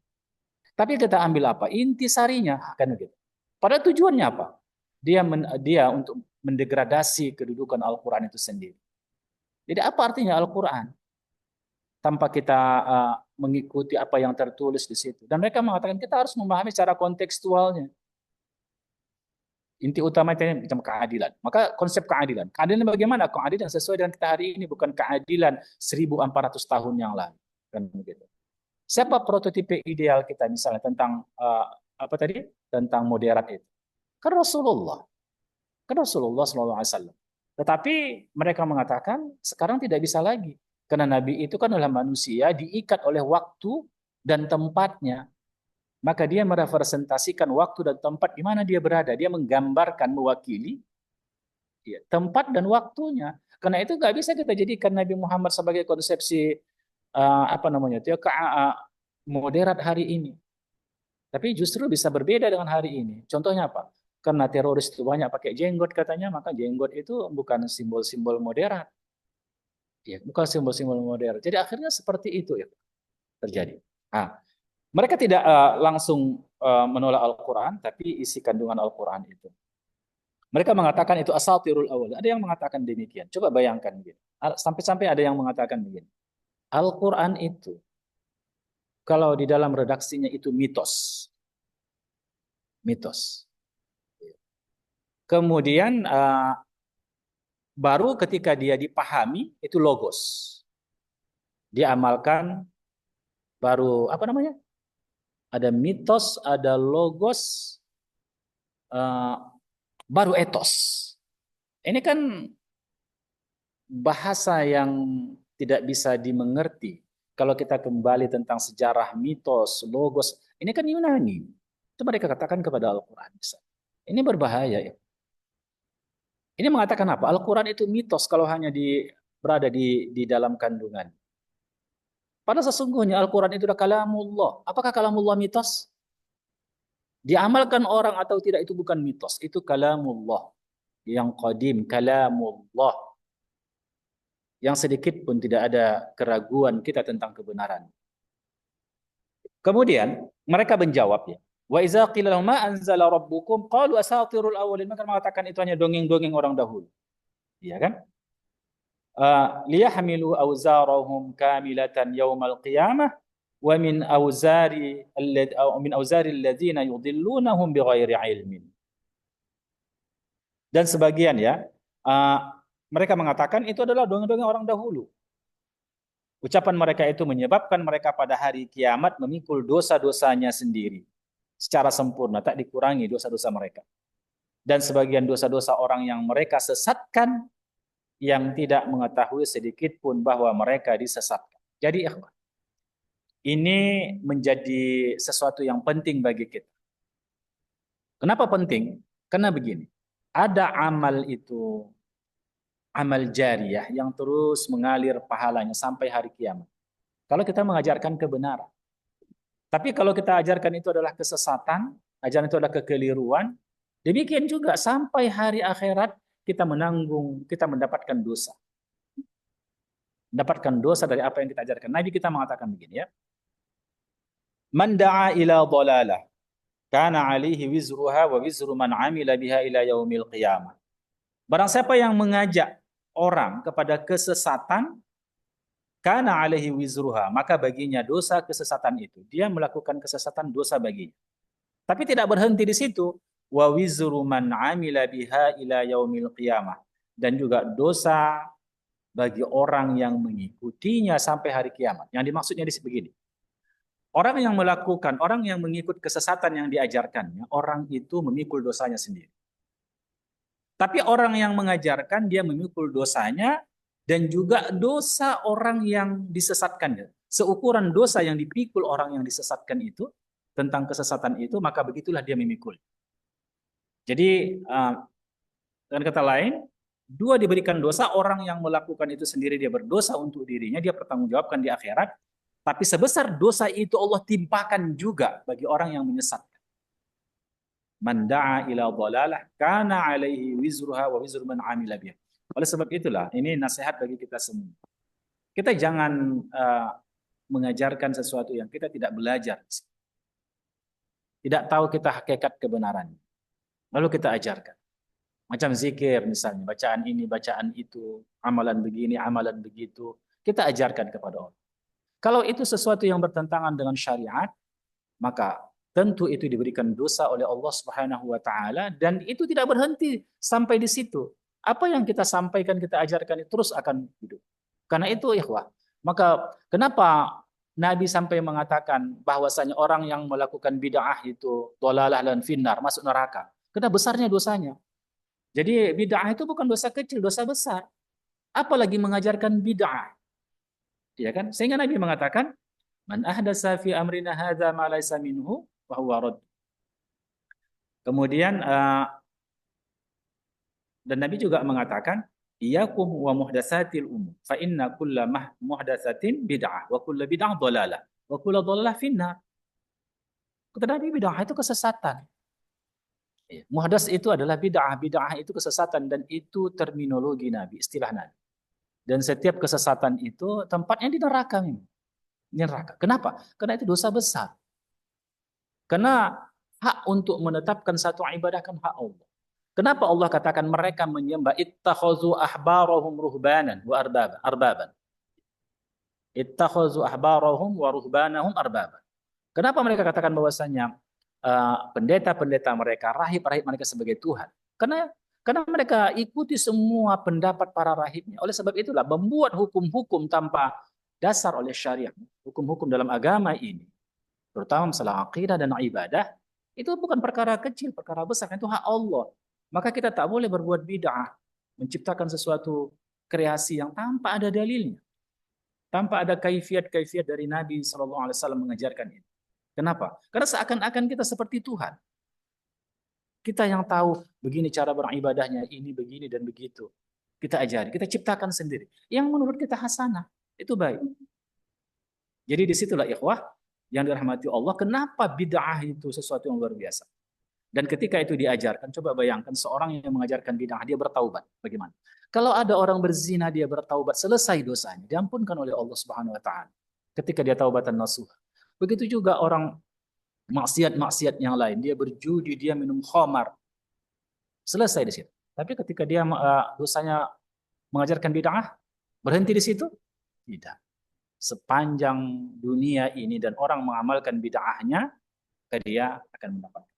Tapi kita ambil apa? Intisarinya, kan begitu. Pada tujuannya apa? Dia untuk mendegradasi kedudukan Al-Quran itu sendiri. Jadi apa artinya Al-Quran? Tanpa kita mengikuti apa yang tertulis di situ. Dan mereka mengatakan kita harus memahami secara kontekstualnya. Inti utama itu macam keadilan. Maka konsep keadilan. Keadilan bagaimana? Keadilan sesuai dengan kita hari ini, bukan keadilan 1400 tahun yang lalu. Kan begitu. Siapa prototipe ideal kita misalnya tentang apa tadi? Tentang moderat itu. Kan Rasulullah. Kan Rasulullah SAW. Tetapi mereka mengatakan sekarang tidak bisa lagi. Karena Nabi itu kan adalah manusia diikat oleh waktu dan tempatnya. Maka dia merepresentasikan waktu dan tempat di mana dia berada. Dia menggambarkan, mewakili, ya, tempat dan waktunya. Karena itu nggak bisa kita jadikan Nabi Muhammad sebagai konsepsi apa namanya itu, moderat hari ini. Tapi justru bisa berbeda dengan hari ini. Contohnya apa? Karena teroris itu banyak pakai jenggot katanya, maka jenggot itu bukan simbol-simbol moderat. Ya, bukan simbol-simbol moderat. Jadi akhirnya seperti itu, ya, terjadi. Nah, mereka tidak langsung menolak Al-Quran, tapi isi kandungan Al-Quran itu. Mereka mengatakan itu asatirul awal. Ada yang mengatakan demikian. Coba bayangkan begini. Sampai-sampai ada yang mengatakan begini. Al-Quran itu, kalau di dalam redaksinya itu mitos. Mitos. Kemudian baru ketika dia dipahami, itu logos. Dia amalkan, baru apa namanya? Ada mitos, ada logos, baru etos. Ini kan bahasa yang tidak bisa dimengerti. Kalau kita kembali tentang sejarah, mitos, logos, ini kan Yunani. Itu mereka katakan kepada Al-Quran. Ini berbahaya ya. Ini mengatakan apa? Al-Quran itu mitos kalau hanya berada di dalam kandungan. Padahal sesungguhnya Al-Quran itu adalah kalamullah. Apakah kalamullah mitos? Diamalkan orang atau tidak itu bukan mitos. Itu kalamullah. Yang qadim, kalamullah. Yang sedikit pun tidak ada keraguan kita tentang kebenaran. Kemudian mereka menjawab ya. Wa iza qila lahum ma anzala rabbukum qalu asatirul awwalin. Mereka mengatakan itu hanya dongeng-dongeng orang dahulu. Iya kan? Liyahmilu awzarahum kamilatan yaumal qiyamah wa min awzari alladhina yudhillunahum bighairi ilmin. Dan sebagian ya, mereka mengatakan itu adalah dongeng-dongeng orang dahulu. Ucapan mereka itu menyebabkan mereka pada hari kiamat memikul dosa-dosanya sendiri secara sempurna, tak dikurangi dosa-dosa mereka. Dan sebagian dosa-dosa orang yang mereka sesatkan yang tidak mengetahui sedikit pun bahwa mereka disesatkan. Jadi ini menjadi sesuatu yang penting bagi kita. Kenapa penting? Karena begini, ada amal itu, amal jariyah yang terus mengalir pahalanya sampai hari kiamat. Kalau kita mengajarkan kebenaran. Tapi kalau kita ajarkan itu adalah kesesatan, ajaran itu adalah kekeliruan, demikian juga sampai hari akhirat kita menanggung, kita mendapatkan dosa. Mendapatkan dosa dari apa yang kita ajarkan. Nabi kita mengatakan begini ya. Man da'a ila dhalalah, kana alaihi wizruha wa wizru man amila biha ila yaumil qiyamah. Barang siapa yang mengajak orang kepada kesesatan, kana alaihi wizruha, maka baginya dosa kesesatan itu. Dia melakukan kesesatan, dosa baginya. Tapi tidak berhenti di situ. Wa wizru man amila biha ila yaumil qiyamah. Dan juga dosa bagi orang yang mengikutinya sampai hari kiamat. Yang dimaksudnya di sini begini. Orang yang melakukan, orang yang mengikut kesesatan yang diajarkannya, orang itu memikul dosanya sendiri. Tapi orang yang mengajarkan, dia memikul dosanya dan juga dosa orang yang disesatkannya. Seukuran dosa yang dipikul orang yang disesatkan itu, tentang kesesatan itu, maka begitulah dia memikul. Jadi, dengan kata lain, dua diberikan dosa, orang yang melakukan itu sendiri dia berdosa untuk dirinya, dia pertanggungjawabkan di akhirat. Tapi sebesar dosa itu Allah timpakan juga bagi orang yang menyesatkan. Man da'a ila dhalalah kana alaihi wizruha wa wizru man amila biha. Oleh sebab itulah ini nasihat bagi kita semua. Kita jangan mengajarkan sesuatu yang kita tidak belajar. Tidak tahu kita hakikat kebenarannya. Lalu kita ajarkan. Macam zikir misalnya, bacaan ini, bacaan itu, amalan begini, amalan begitu. Kita ajarkan kepada orang. Kalau itu sesuatu yang bertentangan dengan syariat, maka tentu itu diberikan dosa oleh Allah Subhanahu wa taala dan itu tidak berhenti sampai di situ. Apa yang kita sampaikan, kita ajarkan itu terus akan hidup. Karena itu ikhwah, maka kenapa Nabi sampai mengatakan bahwasanya orang yang melakukan bid'ah itu dhalalah dan finnar, masuk neraka. Karena besarnya dosanya. Jadi bid'ah itu bukan dosa kecil, dosa besar. Apalagi mengajarkan bid'ah. Ya kan? Sehingga Nabi mengatakan, man ahdasa fi amrina hadza ma laysa minhu fa huwa rad. Kemudian dan Nabi juga mengatakan, iyyakum wa muhdatsatil umur fa inna kulla muhdatsatin bid'ah wa kullu bid'ah dhalalah wa kullu dhalalah finnar. Kata Nabi, bid'ah itu kesesatan. Muhdas itu adalah bid'ah, bid'ah itu kesesatan dan itu terminologi Nabi, istilah Nabi. Dan setiap kesesatan itu tempatnya di neraka memang. Di neraka. Kenapa? Karena itu dosa besar. Karena hak untuk menetapkan satu ibadah kan hak Allah. Kenapa Allah katakan mereka menyembah ittakhazu ahbarahum ruhbanan wa arbaban. Ittakhazu ahbarahum wa ruhbanahum arbaban. Kenapa mereka katakan bahwasanya pendeta-pendeta mereka, rahib-rahib mereka sebagai Tuhan? Karena mereka ikuti semua pendapat para rahibnya. Oleh sebab itulah membuat hukum-hukum tanpa dasar oleh syariat. Hukum-hukum dalam agama ini, terutama masalah akidah dan ibadah, itu bukan perkara kecil, perkara besar. Itu hak Allah. Maka kita tak boleh berbuat bid'ah. menciptakan sesuatu kreasi yang tanpa ada dalilnya, tanpa ada kaifiat-kaifiat dari Nabi SAW mengajarkan itu. Kenapa? Karena seakan-akan kita seperti Tuhan. Kita yang tahu begini cara beribadahnya, ini begini dan begitu. Kita ajari, kita ciptakan sendiri. Yang menurut kita hasanah, itu baik. Jadi disitulah ikhwah yang dirahmati Allah, kenapa bid'ah itu sesuatu yang luar biasa. Dan ketika itu diajarkan, coba bayangkan seorang yang mengajarkan bid'ah, dia bertaubat. Bagaimana? Kalau ada orang berzina, dia bertaubat, selesai dosanya, diampunkan oleh Allah Subhanahu wa taala. Ketika dia taubatan nasuh. Begitu juga orang maksiat-maksiat yang lain, dia berjudi, dia minum khamar. Selesai di situ. Tapi ketika dia dosanya mengajarkan bid'ah, berhenti di situ? Tidak. Sepanjang dunia ini dan orang mengamalkan bid'ahnya, dia akan mendapatkan.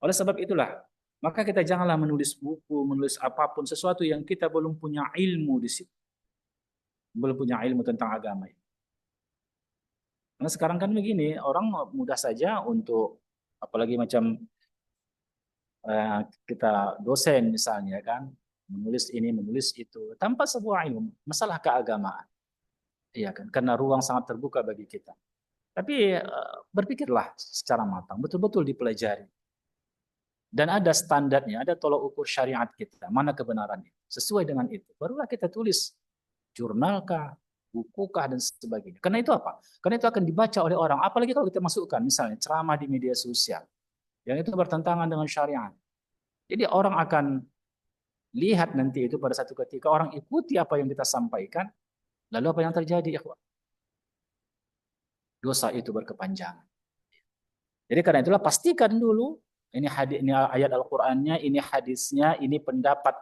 Oleh sebab itulah, maka kita janganlah menulis buku, menulis apapun, sesuatu yang kita belum punya ilmu di situ. Belum punya ilmu tentang agama ini. Karena sekarang kan begini, orang mudah saja untuk, apalagi macam kita dosen misalnya kan, menulis ini, menulis itu, tanpa sebuah ilmu, masalah keagamaan. Iya kan, karena ruang sangat terbuka bagi kita. Tapi berpikirlah secara matang, betul-betul dipelajari. Dan ada standarnya, ada tolak ukur syariat kita, mana kebenarannya. Sesuai dengan itu, barulah kita tulis jurnalkah, bukukah, dan sebagainya. Karena itu apa? Karena itu akan dibaca oleh orang. Apalagi kalau kita masukkan, misalnya ceramah di media sosial, yang itu bertentangan dengan syariat. Jadi orang akan lihat nanti itu pada satu ketika, orang ikuti apa yang kita sampaikan, lalu apa yang terjadi? Dosa itu berkepanjangan. Jadi karena itulah pastikan dulu, ini ayat Al-Qur'annya, ini hadisnya, ini pendapat,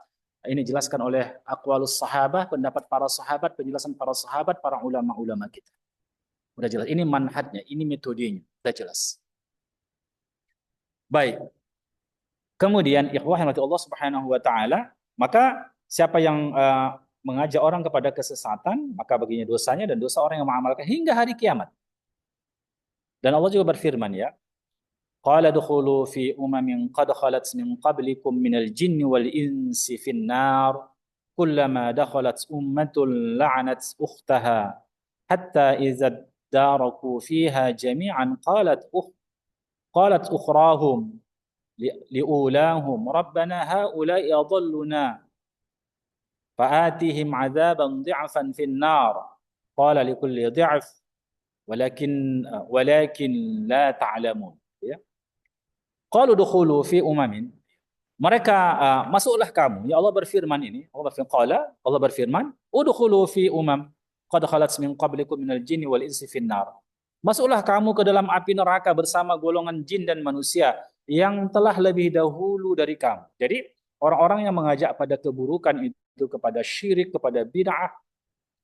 ini dijelaskan oleh aqwalus sahabah, pendapat para sahabat, penjelasan para sahabat, para ulama-ulama kita. Udah jelas, ini manhajnya, ini metodenya, udah jelas. Baik. Kemudian ikhwah yang Allah Subhanahu wa taala, maka siapa yang mengajak orang kepada kesesatan, maka baginya dosanya dan dosa orang yang mengamalkan hingga hari kiamat. Dan Allah juga berfirman ya, qala dukhulu fi umamin qad khalat min qablikum minal jinni wal insi fin nar kullama dakhalat ummatun la'anat ukhtaha hatta idza daraku fiha jami'an qalat ukhrahum liulahum rabbana haula'i adalluna fa'atihim 'adzaban dhi'fan fin nar qala likulli dhi'f walakin la ta'lamun. Ya. Qalu dukhulu fi umamin. Mereka masuklah kamu. Ya Allah berfirman ini. Allah berfirman, udkhulu fi umam qad khalat min qablikum minal jinni wal insi fin nar. Masuklah kamu ke dalam api neraka bersama golongan jin dan manusia yang telah lebih dahulu dari kamu. Jadi orang-orang yang mengajak pada keburukan itu, kepada syirik, kepada bid'ah,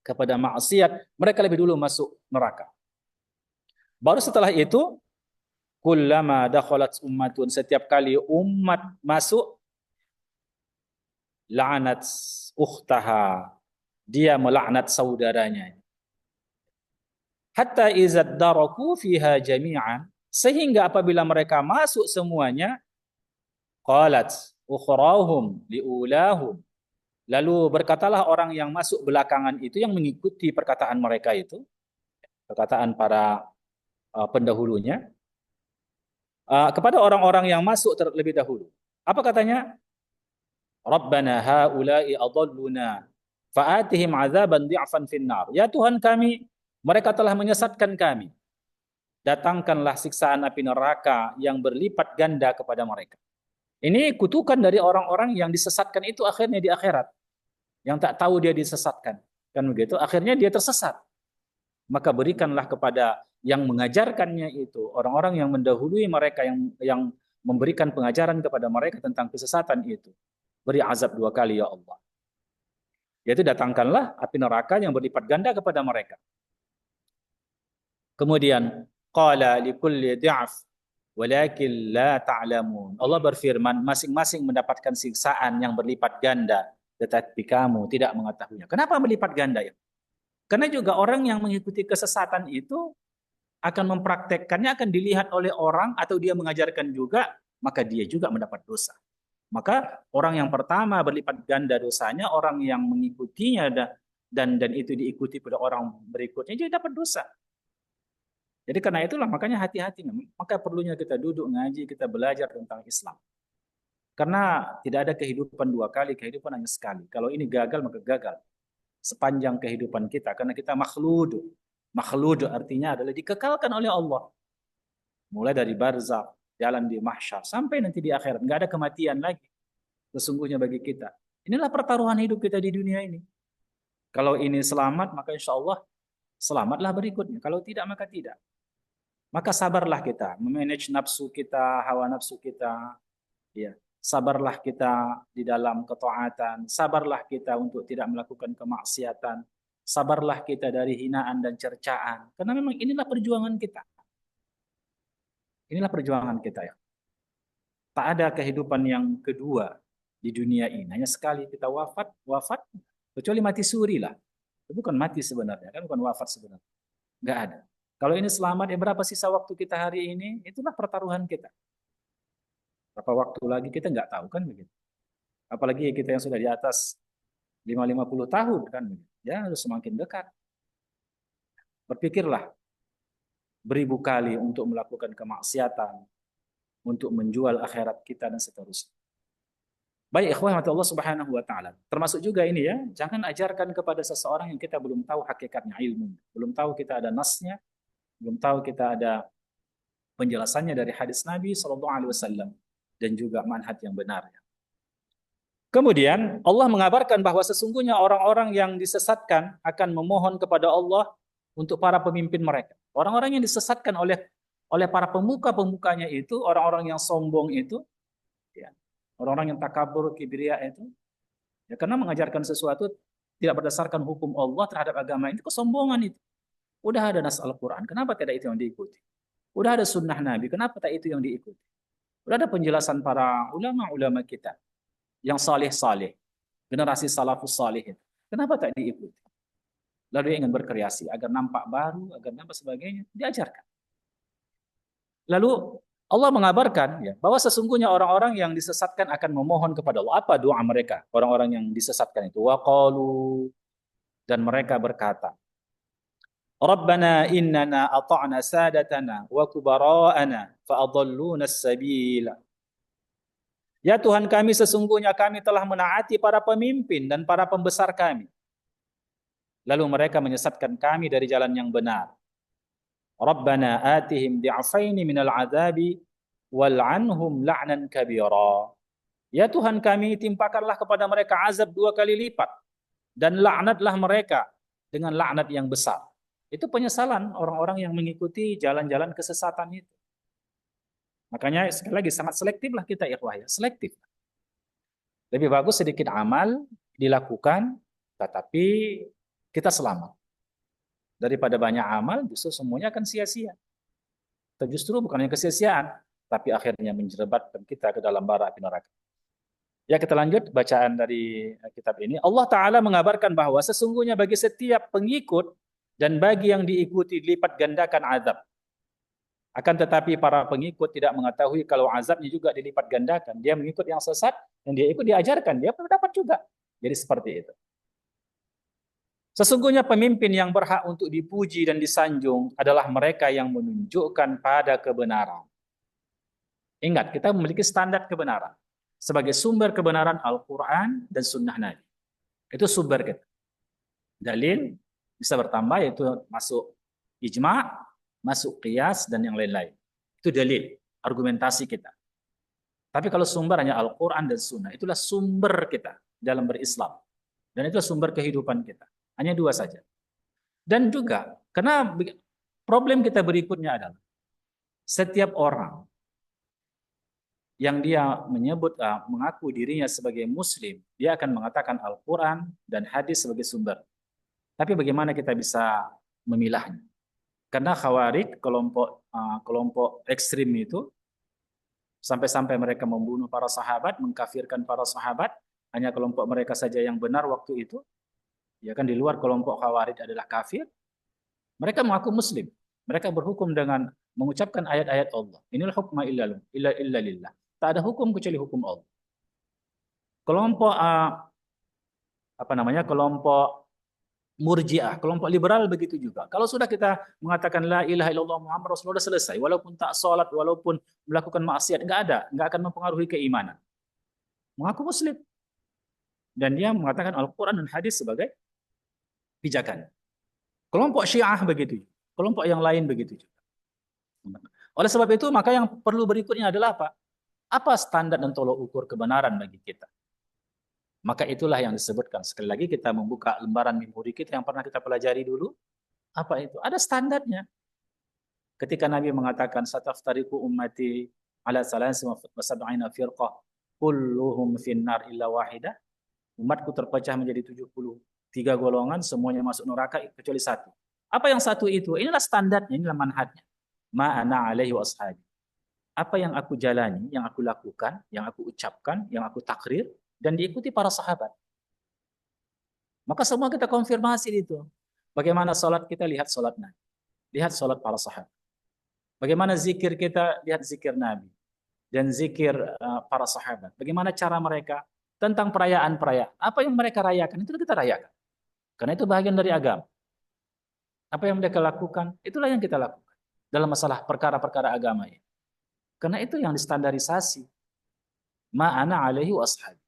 kepada maksiat, mereka lebih dulu masuk neraka. Baru setelah itu, kullama dakhalat ummatun, setiap kali umat masuk, la'anat ukhtaha, dia melaknat saudaranya. Hatta izad daraku fiha jami'an, sehingga apabila mereka masuk semuanya, qalat ukhrahum liulahum, lalu berkatalah orang yang masuk belakangan itu, yang mengikuti perkataan mereka itu, perkataan para pendahulunya, kepada orang-orang yang masuk terlebih dahulu. Apa katanya? Rabbana haula'i adalluna fa'atihim 'adzaban dhi'fan finnar. Ya Tuhan kami, mereka telah menyesatkan kami. Datangkanlah siksaan api neraka yang berlipat ganda kepada mereka. Ini kutukan dari orang-orang yang disesatkan itu akhirnya di akhirat. Yang tak tahu dia disesatkan. Kan begitu, akhirnya dia tersesat. Maka berikanlah kepada yang mengajarkannya itu, orang-orang yang mendahului mereka, yang memberikan pengajaran kepada mereka tentang kesesatan itu, beri azab 2 kali ya Allah. Yaitu datangkanlah api neraka yang berlipat ganda kepada mereka. Kemudian qala likulli dhi'f walakin la ta'lamun. Allah berfirman, masing-masing mendapatkan siksaan yang berlipat ganda, tetapi kamu tidak mengetahuinya. Kenapa berlipat ganda ya? Karena juga orang yang mengikuti kesesatan itu akan mempraktekkannya, akan dilihat oleh orang, atau dia mengajarkan juga, maka dia juga mendapat dosa. Maka orang yang pertama berlipat ganda dosanya, orang yang mengikutinya dan itu diikuti pada orang berikutnya, jadi dapat dosa. Jadi karena itulah makanya hati-hati. Maka perlunya kita duduk ngaji, kita belajar tentang Islam. Karena tidak ada kehidupan dua kali, kehidupan hanya sekali. Kalau ini gagal, maka gagal sepanjang kehidupan kita. Karena kita makhlud. Makhlud artinya adalah dikekalkan oleh Allah. Mulai dari barzakh, jalan di mahsyar, sampai nanti di akhirat. Nggak ada kematian lagi. Sesungguhnya bagi kita. Inilah pertaruhan hidup kita di dunia ini. Kalau ini selamat, maka insya Allah selamatlah berikutnya. Kalau tidak, maka tidak. Maka sabarlah kita, memanage nafsu kita, hawa nafsu kita. Ya, sabarlah kita di dalam ketaatan. Sabarlah kita untuk tidak melakukan kemaksiatan. Sabarlah kita dari hinaan dan cercaan. Karena memang inilah perjuangan kita. Inilah perjuangan kita ya. Tak ada kehidupan yang kedua di dunia ini. Hanya sekali kita wafat, kecuali mati suri lah. Itu bukan mati sebenarnya, kan bukan wafat sebenarnya. Nggak ada. Kalau ini selamat, ya berapa sisa waktu kita hari ini? Itulah pertaruhan kita. Berapa waktu lagi kita nggak tahu kan begitu. Apalagi kita yang sudah di atas 50 tahun kan begitu. Ya harus semakin dekat. Berpikirlah beribu kali untuk melakukan kemaksiatan, untuk menjual akhirat kita dan seterusnya. Baik ikhwan Allah Subhanahu wa taala. Termasuk juga ini ya, jangan ajarkan kepada seseorang yang kita belum tahu hakikatnya ilmu, belum tahu kita ada nasnya, belum tahu kita ada penjelasannya dari hadis Nabi sallallahu alaihi wasallam dan juga manhaj yang benar. Kemudian Allah mengabarkan bahwa sesungguhnya orang-orang yang disesatkan akan memohon kepada Allah untuk para pemimpin mereka. Orang-orang yang disesatkan oleh para pemuka-pemukanya itu, orang-orang yang sombong itu, ya, orang-orang yang takabur, kibria itu, ya, karena mengajarkan sesuatu tidak berdasarkan hukum Allah terhadap agama ini, kesombongan itu. Udah ada nas Al-Quran, kenapa tidak itu yang diikuti? Udah ada sunnah Nabi, kenapa tak itu yang diikuti? Udah ada penjelasan para ulama-ulama kita yang saleh-saleh, generasi salafus salih. Kenapa tak diikuti? Lalu dia ingin berkreasi agar nampak baru, agar nampak sebagainya, diajarkan. Lalu Allah mengabarkan ya, bahwa sesungguhnya orang-orang yang disesatkan akan memohon kepada Allah. Apa doa mereka? Orang-orang yang disesatkan itu. Waqalu, dan mereka berkata, Rabbana innana ata'na sadatana wa kubara'ana fa'adalluna as-sabila. Ya Tuhan kami, sesungguhnya kami telah menaati para pemimpin dan para pembesar kami. Lalu mereka menyesatkan kami dari jalan yang benar. Rabbana atihim di'afaini minal adabi wal'anhum la'nan kabira. Ya Tuhan kami, timpakanlah kepada mereka azab 2 kali lipat. Dan laknatlah mereka dengan laknat yang besar. Itu penyesalan orang-orang yang mengikuti jalan-jalan kesesatan itu. Makanya sekali lagi sangat selektiflah kita ikhwah ya, selektif. Lebih bagus sedikit amal dilakukan, tetapi kita selamat. Daripada banyak amal, justru semuanya akan sia-sia. Atau justru bukan hanya kesia-siaan, tapi akhirnya menjerebatkan kita ke dalam bara api neraka. Ya, kita lanjut bacaan dari kitab ini. Allah Ta'ala mengabarkan bahwa sesungguhnya bagi setiap pengikut dan bagi yang diikuti dilipat gandakan azab. Akan tetapi para pengikut tidak mengetahui kalau azabnya juga dilipat gandakan. Dia mengikut yang sesat, yang dia ikut diajarkan, dia dapat juga. Jadi seperti itu. Sesungguhnya pemimpin yang berhak untuk dipuji dan disanjung adalah mereka yang menunjukkan pada kebenaran. Ingat, kita memiliki standar kebenaran. Sebagai sumber kebenaran Al-Quran dan Sunnah Nabi. Itu sumber kita. Dalil bisa bertambah, yaitu masuk ijma', masuk qiyas, dan yang lain-lain. Itu dalil, argumentasi kita. Tapi kalau sumber hanya Al-Quran dan Sunnah, itulah sumber kita dalam berislam. Dan itulah sumber kehidupan kita. Hanya 2 saja. Dan juga, karena problem kita berikutnya adalah, setiap orang yang dia menyebut, mengaku dirinya sebagai Muslim, dia akan mengatakan Al-Quran dan hadis sebagai sumber. Tapi bagaimana kita bisa memilahnya? Karena Khawarij, kelompok ekstrim itu, sampai-sampai mereka membunuh para sahabat, mengkafirkan para sahabat, hanya kelompok mereka saja yang benar waktu itu. Ya kan, di luar kelompok Khawarij adalah kafir. Mereka mengaku Muslim. Mereka berhukum dengan mengucapkan ayat-ayat Allah. Inilah hukma illa lillah. Tak ada hukum kecuali hukum Allah. Kelompok apa namanya? Kelompok Murji'ah, kelompok liberal begitu juga. Kalau sudah kita mengatakan la ilaha illallah Muhammad Rasulullah sudah selesai, walaupun tak sholat, walaupun melakukan maksiat, nggak akan mempengaruhi keimanan. Mengaku muslim dan dia mengatakan Al-Quran dan hadis sebagai pijakan. Kelompok Syiah begitu, kelompok yang lain begitu juga. Oleh sebab itu, maka yang perlu berikutnya adalah apa? Apa standar dan tolok ukur kebenaran bagi kita? Maka itulah yang disebutkan. Sekali lagi kita membuka lembaran memori kita yang pernah kita pelajari dulu. Apa itu? Ada standarnya. Ketika Nabi mengatakan sataftariqu ummati ala salasin wa sab'ina firqah kulluhum finnar illa wahidah. Umatku terpecah menjadi 73 golongan, semuanya masuk neraka kecuali satu. Apa yang satu itu? Inilah standarnya, inilah manhajnya. Ma'ana alaihi wa ashabi. Apa yang aku jalani, yang aku lakukan, yang aku ucapkan, yang aku takrir, dan diikuti para sahabat. Maka semua kita konfirmasi itu. Bagaimana sholat kita, lihat sholat Nabi. Lihat sholat para sahabat. Bagaimana zikir kita, lihat zikir Nabi. Dan zikir para sahabat. Bagaimana cara mereka tentang perayaan-perayaan. Apa yang mereka rayakan, itu kita rayakan. Karena itu bagian dari agama. Apa yang mereka lakukan, itulah yang kita lakukan. Dalam masalah perkara-perkara agama ini. Karena itu yang distandarisasi. Ma'ana alaihi wa ashabi.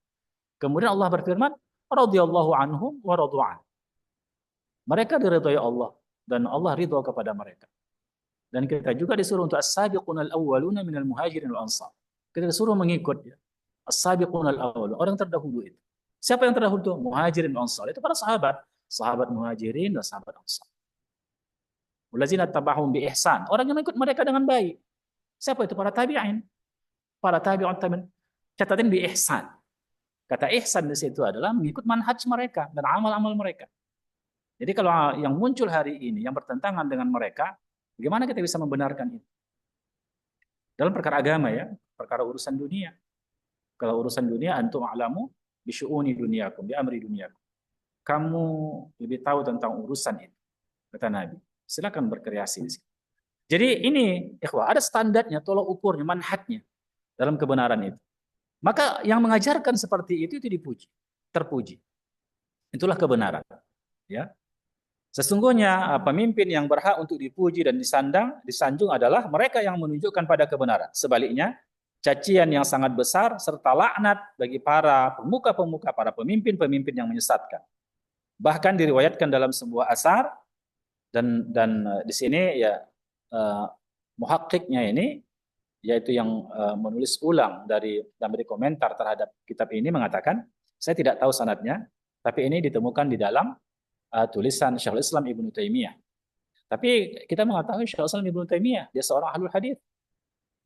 Kemudian Allah berfirman, radhiyallahu anhum wa radu'an. Mereka diridhai Allah dan Allah ridha kepada mereka. Dan kita juga disuruh untuk as-sabiqunal awwaluna minal muhajirin wal ansar. Kita disuruh mengikut ya. As-sabiqunal awwalun, orang terdahulu itu. Siapa yang terdahulu? Muhajirin wal ansar. Itu para sahabat, sahabat muhajirin dan sahabat ansar. Wallazina tabahum bi ihsan. Orang yang mengikut mereka dengan baik. Siapa itu? Para tabi'in. Para tabi'un tabi'in. Catatin bi ihsan. Kata ihsan di situ adalah mengikut manhaj mereka dan amal-amal mereka. Jadi kalau yang muncul hari ini yang bertentangan dengan mereka, bagaimana kita bisa membenarkan itu? Dalam perkara agama ya, perkara urusan dunia. Kalau urusan dunia, antum a'lamu bisyu'uni dunyakum, bi amri dunyakum. Kamu lebih tahu tentang urusan itu, kata Nabi. Silakan berkreasi di sini. Jadi ini, ikhwah, ada standarnya, tolok ukurnya, manhajnya dalam kebenaran itu. Maka yang mengajarkan seperti itu dipuji, terpuji. Itulah kebenaran. Ya, sesungguhnya pemimpin yang berhak untuk dipuji dan disanjung adalah mereka yang menunjukkan pada kebenaran. Sebaliknya, cacian yang sangat besar serta laknat bagi para pemuka-pemuka, para pemimpin-pemimpin yang menyesatkan. Bahkan diriwayatkan dalam sebuah asar dan di sini ya muhakkiknya ini yaitu yang menulis ulang dari komentar terhadap kitab ini mengatakan, saya tidak tahu sanadnya, tapi ini ditemukan di dalam tulisan Syekhul Islam Ibnu Taimiyah. Tapi kita mengetahui Syekhul Islam Ibnu Taimiyah, dia seorang ahlul hadis.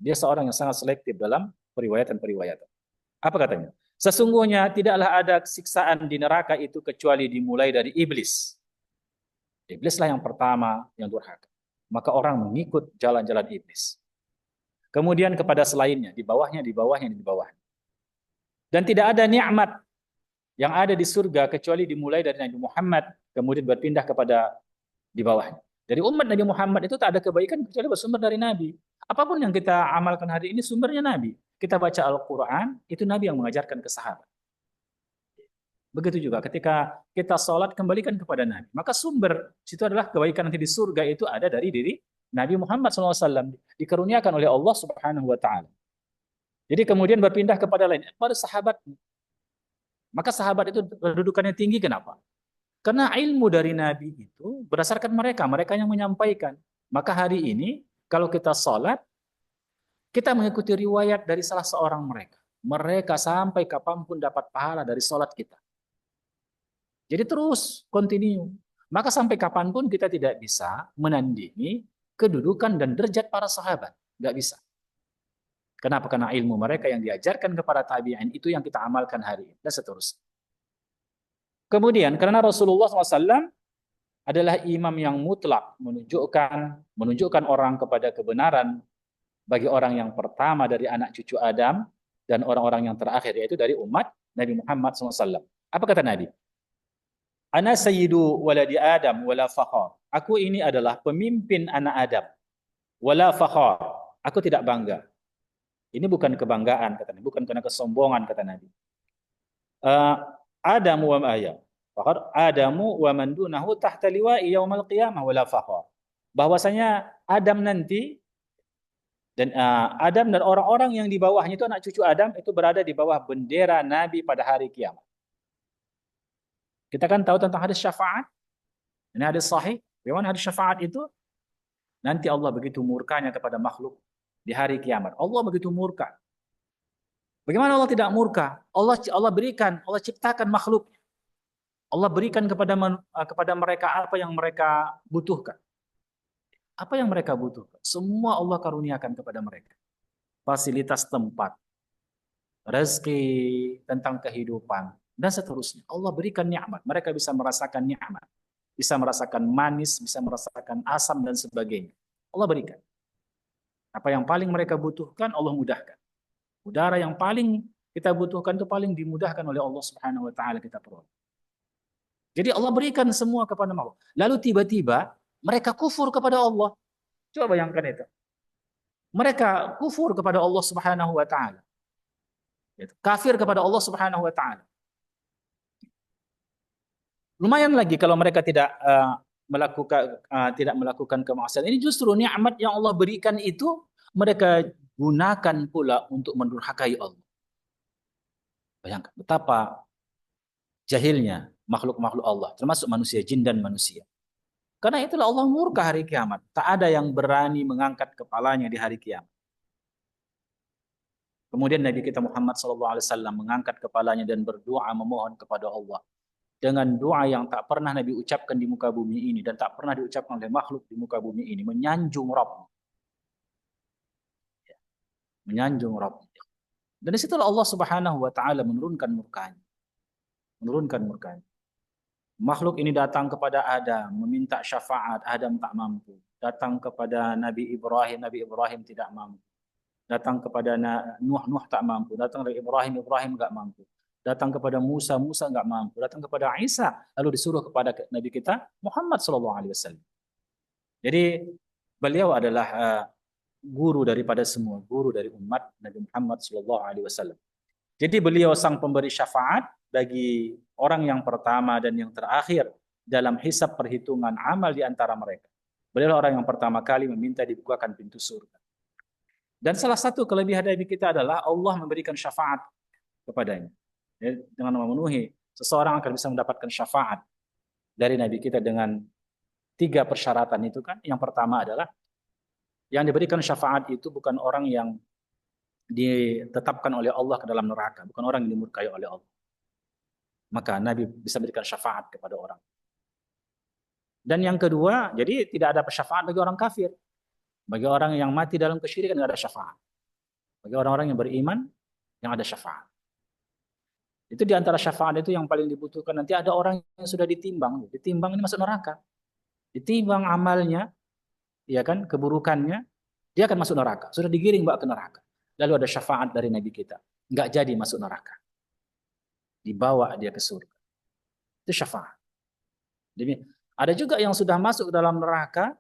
Dia seorang yang sangat selektif dalam periwayatan-periwayatan. Apa katanya? Sesungguhnya tidaklah ada siksaan di neraka itu kecuali dimulai dari iblis. Iblislah yang pertama yang durhaka. Maka orang mengikut jalan-jalan iblis. Kemudian kepada selainnya, di bawahnya, di bawahnya, di bawahnya. Dan tidak ada nikmat yang ada di surga kecuali dimulai dari Nabi Muhammad, kemudian berpindah kepada di bawahnya. Dari umat Nabi Muhammad itu tak ada kebaikan kecuali bersumber dari Nabi. Apapun yang kita amalkan hari ini sumbernya Nabi. Kita baca Al-Quran, itu Nabi yang mengajarkan ke sahabat. Begitu juga ketika kita sholat, kembalikan kepada Nabi. Maka sumber situ adalah kebaikan nanti di surga itu ada dari diri Nabi Muhammad SAW, dikaruniakan oleh Allah Subhanahu wa Ta'ala. Jadi kemudian berpindah kepada lain, pada sahabat. Maka sahabat itu kedudukannya tinggi, kenapa? Karena ilmu dari Nabi itu berdasarkan mereka yang menyampaikan. Maka hari ini, kalau kita sholat, kita mengikuti riwayat dari salah seorang mereka. Mereka sampai kapanpun dapat pahala dari sholat kita. Jadi terus, continue. Maka sampai kapanpun kita tidak bisa menandingi kedudukan dan derajat para sahabat. Nggak bisa. Kenapa? Karena ilmu mereka yang diajarkan kepada tabi'in itu yang kita amalkan hari ini. Dan seterusnya. Kemudian, karena Rasulullah SAW adalah imam yang mutlak, menunjukkan orang kepada kebenaran bagi orang yang pertama dari anak cucu Adam dan orang-orang yang terakhir, yaitu dari umat Nabi Muhammad SAW. Apa kata Nabi? Ana sayyidu waladi Adam wala fakhar. Aku ini adalah pemimpin anak Adam. Wala fakhar. Aku tidak bangga. Ini bukan kebanggaan, kata Nabi. Bukan karena kesombongan, kata Nabi. Eh, Adamu wa ayat. Faqad Adamu wa man dunahu tahta liwa'i yaumal qiyamah wala fakhar. Bahwasanya Adam nanti dan Adam dan orang-orang yang di bawahnya itu anak cucu Adam itu berada di bawah bendera Nabi pada hari kiamat. Kita kan tahu tentang hadis syafaat. Ini hadis sahih. Bagaimana hadis syafaat itu? Nanti Allah begitu murkanya kepada makhluk di hari kiamat. Allah begitu murka. Bagaimana Allah tidak murka? Allah ciptakan makhluk. Allah berikan kepada mereka apa yang mereka butuhkan. Apa yang mereka butuhkan? Semua Allah karuniakan kepada mereka. Fasilitas tempat, rezeki, tentang kehidupan, dan seterusnya. Allah berikan nikmat. Mereka bisa merasakan nikmat. Bisa merasakan manis, bisa merasakan asam, dan sebagainya. Allah berikan. Apa yang paling mereka butuhkan, Allah mudahkan. Udara yang paling kita butuhkan itu paling dimudahkan oleh Allah Subhanahu wa taala kita peroleh. Jadi Allah berikan semua kepada makhluk. Lalu tiba-tiba mereka kufur kepada Allah. Coba bayangkan itu. Mereka kufur kepada Allah Subhanahu wa taala. Kafir kepada Allah Subhanahu wa taala. Lumayan lagi kalau mereka tidak melakukan kemaksiatan. Ini justru nikmat yang Allah berikan itu mereka gunakan pula untuk mendurhakai Allah. Bayangkan betapa jahilnya makhluk-makhluk Allah, termasuk manusia, jin dan manusia. Karena itulah Allah murka hari kiamat. Tak ada yang berani mengangkat kepalanya di hari kiamat. Kemudian Nabi kita Muhammad SAW mengangkat kepalanya dan berdoa memohon kepada Allah. Dengan doa yang tak pernah Nabi ucapkan di muka bumi ini dan tak pernah diucapkan oleh makhluk di muka bumi ini. Menyanjung Rabb. Menyanjung Rabb. Dan disitulah Allah Subhanahu wa taala menurunkan murkanya. Menurunkan murkanya. Makhluk ini datang kepada Adam, meminta syafaat, Adam tak mampu. Datang kepada Nabi Ibrahim tidak mampu. Datang kepada Nuh, Nuh tak mampu. Datang kepada Ibrahim, Ibrahim tak mampu. Datang kepada Musa, Musa nggak mampu. Datang kepada Isa, lalu disuruh kepada Nabi kita Muhammad SAW. Jadi beliau adalah guru daripada semua, guru dari umat Nabi Muhammad SAW. Jadi beliau sang pemberi syafaat bagi orang yang pertama dan yang terakhir dalam hisab perhitungan amal di antara mereka. Beliau orang yang pertama kali meminta dibukakan pintu surga. Dan salah satu kelebihan Nabi kita adalah Allah memberikan syafaat kepadanya. Ya, dengan memenuhi, seseorang akan bisa mendapatkan syafaat dari Nabi kita dengan 3 persyaratan itu kan. Yang pertama adalah yang diberikan syafaat itu bukan orang yang ditetapkan oleh Allah ke dalam neraka, bukan orang yang dimurkai oleh Allah. Maka Nabi bisa memberikan syafaat kepada orang. Dan yang kedua, jadi tidak ada syafaat bagi orang kafir. Bagi orang yang mati dalam kesyirikan tidak ada syafaat. Bagi orang-orang yang beriman, yang ada syafaat. Itu di antara syafaat itu yang paling dibutuhkan. Nanti ada orang yang sudah ditimbang. Ditimbang ini masuk neraka. Ditimbang amalnya, ya kan, keburukannya, dia akan masuk neraka. Sudah digiring mbak ke neraka. Lalu ada syafaat dari Nabi kita. Nggak jadi masuk neraka. Dibawa dia ke surga. Itu syafaat. Jadi, ada juga yang sudah masuk ke dalam neraka,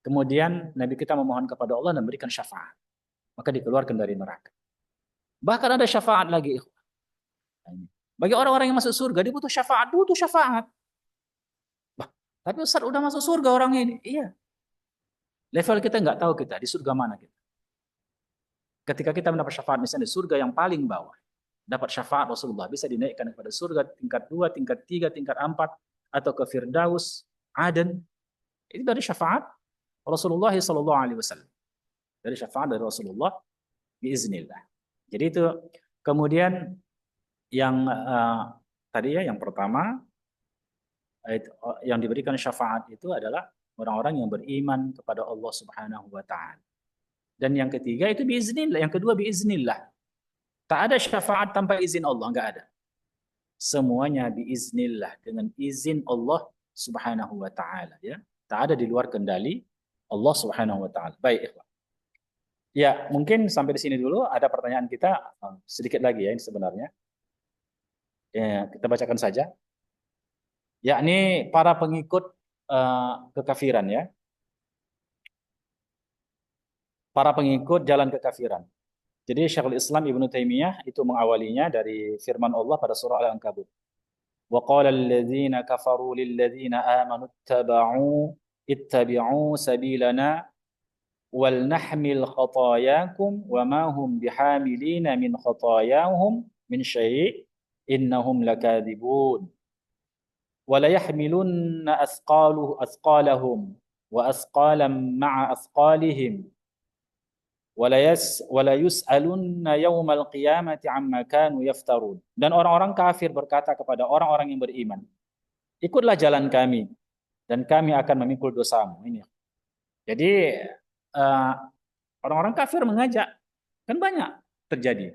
kemudian Nabi kita memohon kepada Allah dan memberikan syafaat. Maka dikeluarkan dari neraka. Bahkan ada syafaat lagi. Bagi orang-orang yang masuk surga, dia butuh syafaat. Butuh syafaat. Bah, tapi Ustaz udah masuk surga orang ini. Iya. Level kita nggak tahu kita, di surga mana kita. Ketika kita mendapat syafaat, misalnya di surga yang paling bawah. Dapat syafaat Rasulullah, bisa dinaikkan kepada surga tingkat 2, tingkat 3, tingkat 4, atau ke Firdaus, Aden. Itu dari syafaat Rasulullah SAW. Dari syafaat dari Rasulullah biiznillah. Jadi itu kemudian yang tadi ya, yang pertama yang diberikan syafaat itu adalah orang-orang yang beriman kepada Allah Subhanahu wa taala. Dan yang ketiga itu biiznillah, yang kedua biiznillah. Tak ada syafaat tanpa izin Allah, enggak ada. Semuanya biiznillah, dengan izin Allah Subhanahu wa taala ya. Tak ada di luar kendali Allah Subhanahu wa taala. Baik, ikhwan. Ya, mungkin sampai di sini dulu. Ada pertanyaan kita sedikit lagi ya ini sebenarnya. Ya, kita bacakan saja. Yakni para pengikut kekafiran ya. Para pengikut jalan kekafiran. Jadi Syekhul Islam Ibnu Taimiyah itu mengawalinya dari firman Allah pada surah Al-Ankabut. Wa qala alladziina kafaru lil ladziina aamanu ittabi'u sabilana wal nahmil khataayakum wa ma hum bihamilina min khataayahum min syai' innahum lakadzibun. Wa la yahmilunna asqalahum wa asqalan ma'a asqalihim wala yus'alunna yaumal qiyamati amma kanu yaftarun. Dan orang-orang kafir berkata kepada orang-orang yang beriman, ikutlah jalan kami dan kami akan memikul dosamu. Ini. Jadi uh, orang-orang kafir mengajak, kan banyak terjadi.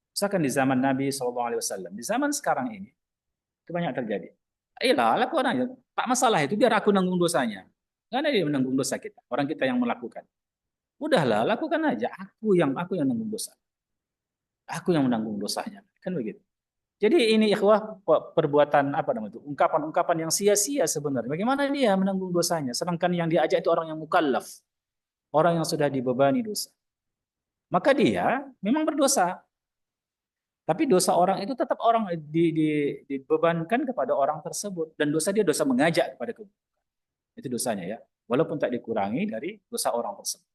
Misalkan di zaman Nabi SAW, di zaman sekarang ini itu banyak terjadi. Iyalah, lakukan aja. Tak masalah itu, biar aku nanggung dosanya. Nggak ada dia menanggung dosa kita, orang kita yang melakukan. Udahlah, lakukan aja. Aku yang nanggung dosa. Aku yang menanggung dosanya. Kan begitu. Jadi ini ikhwah perbuatan apa namanya itu? Ungkapan-ungkapan yang sia-sia sebenarnya. Bagaimana dia menanggung dosanya? Sedangkan yang diajak itu orang yang mukallaf, orang yang sudah dibebani dosa. Maka dia memang berdosa. Tapi dosa orang itu tetap orang dibebankan kepada orang tersebut, dan dosa dia dosa mengajak kepada keburukan. Itu dosanya ya. Walaupun tak dikurangi dari dosa orang tersebut.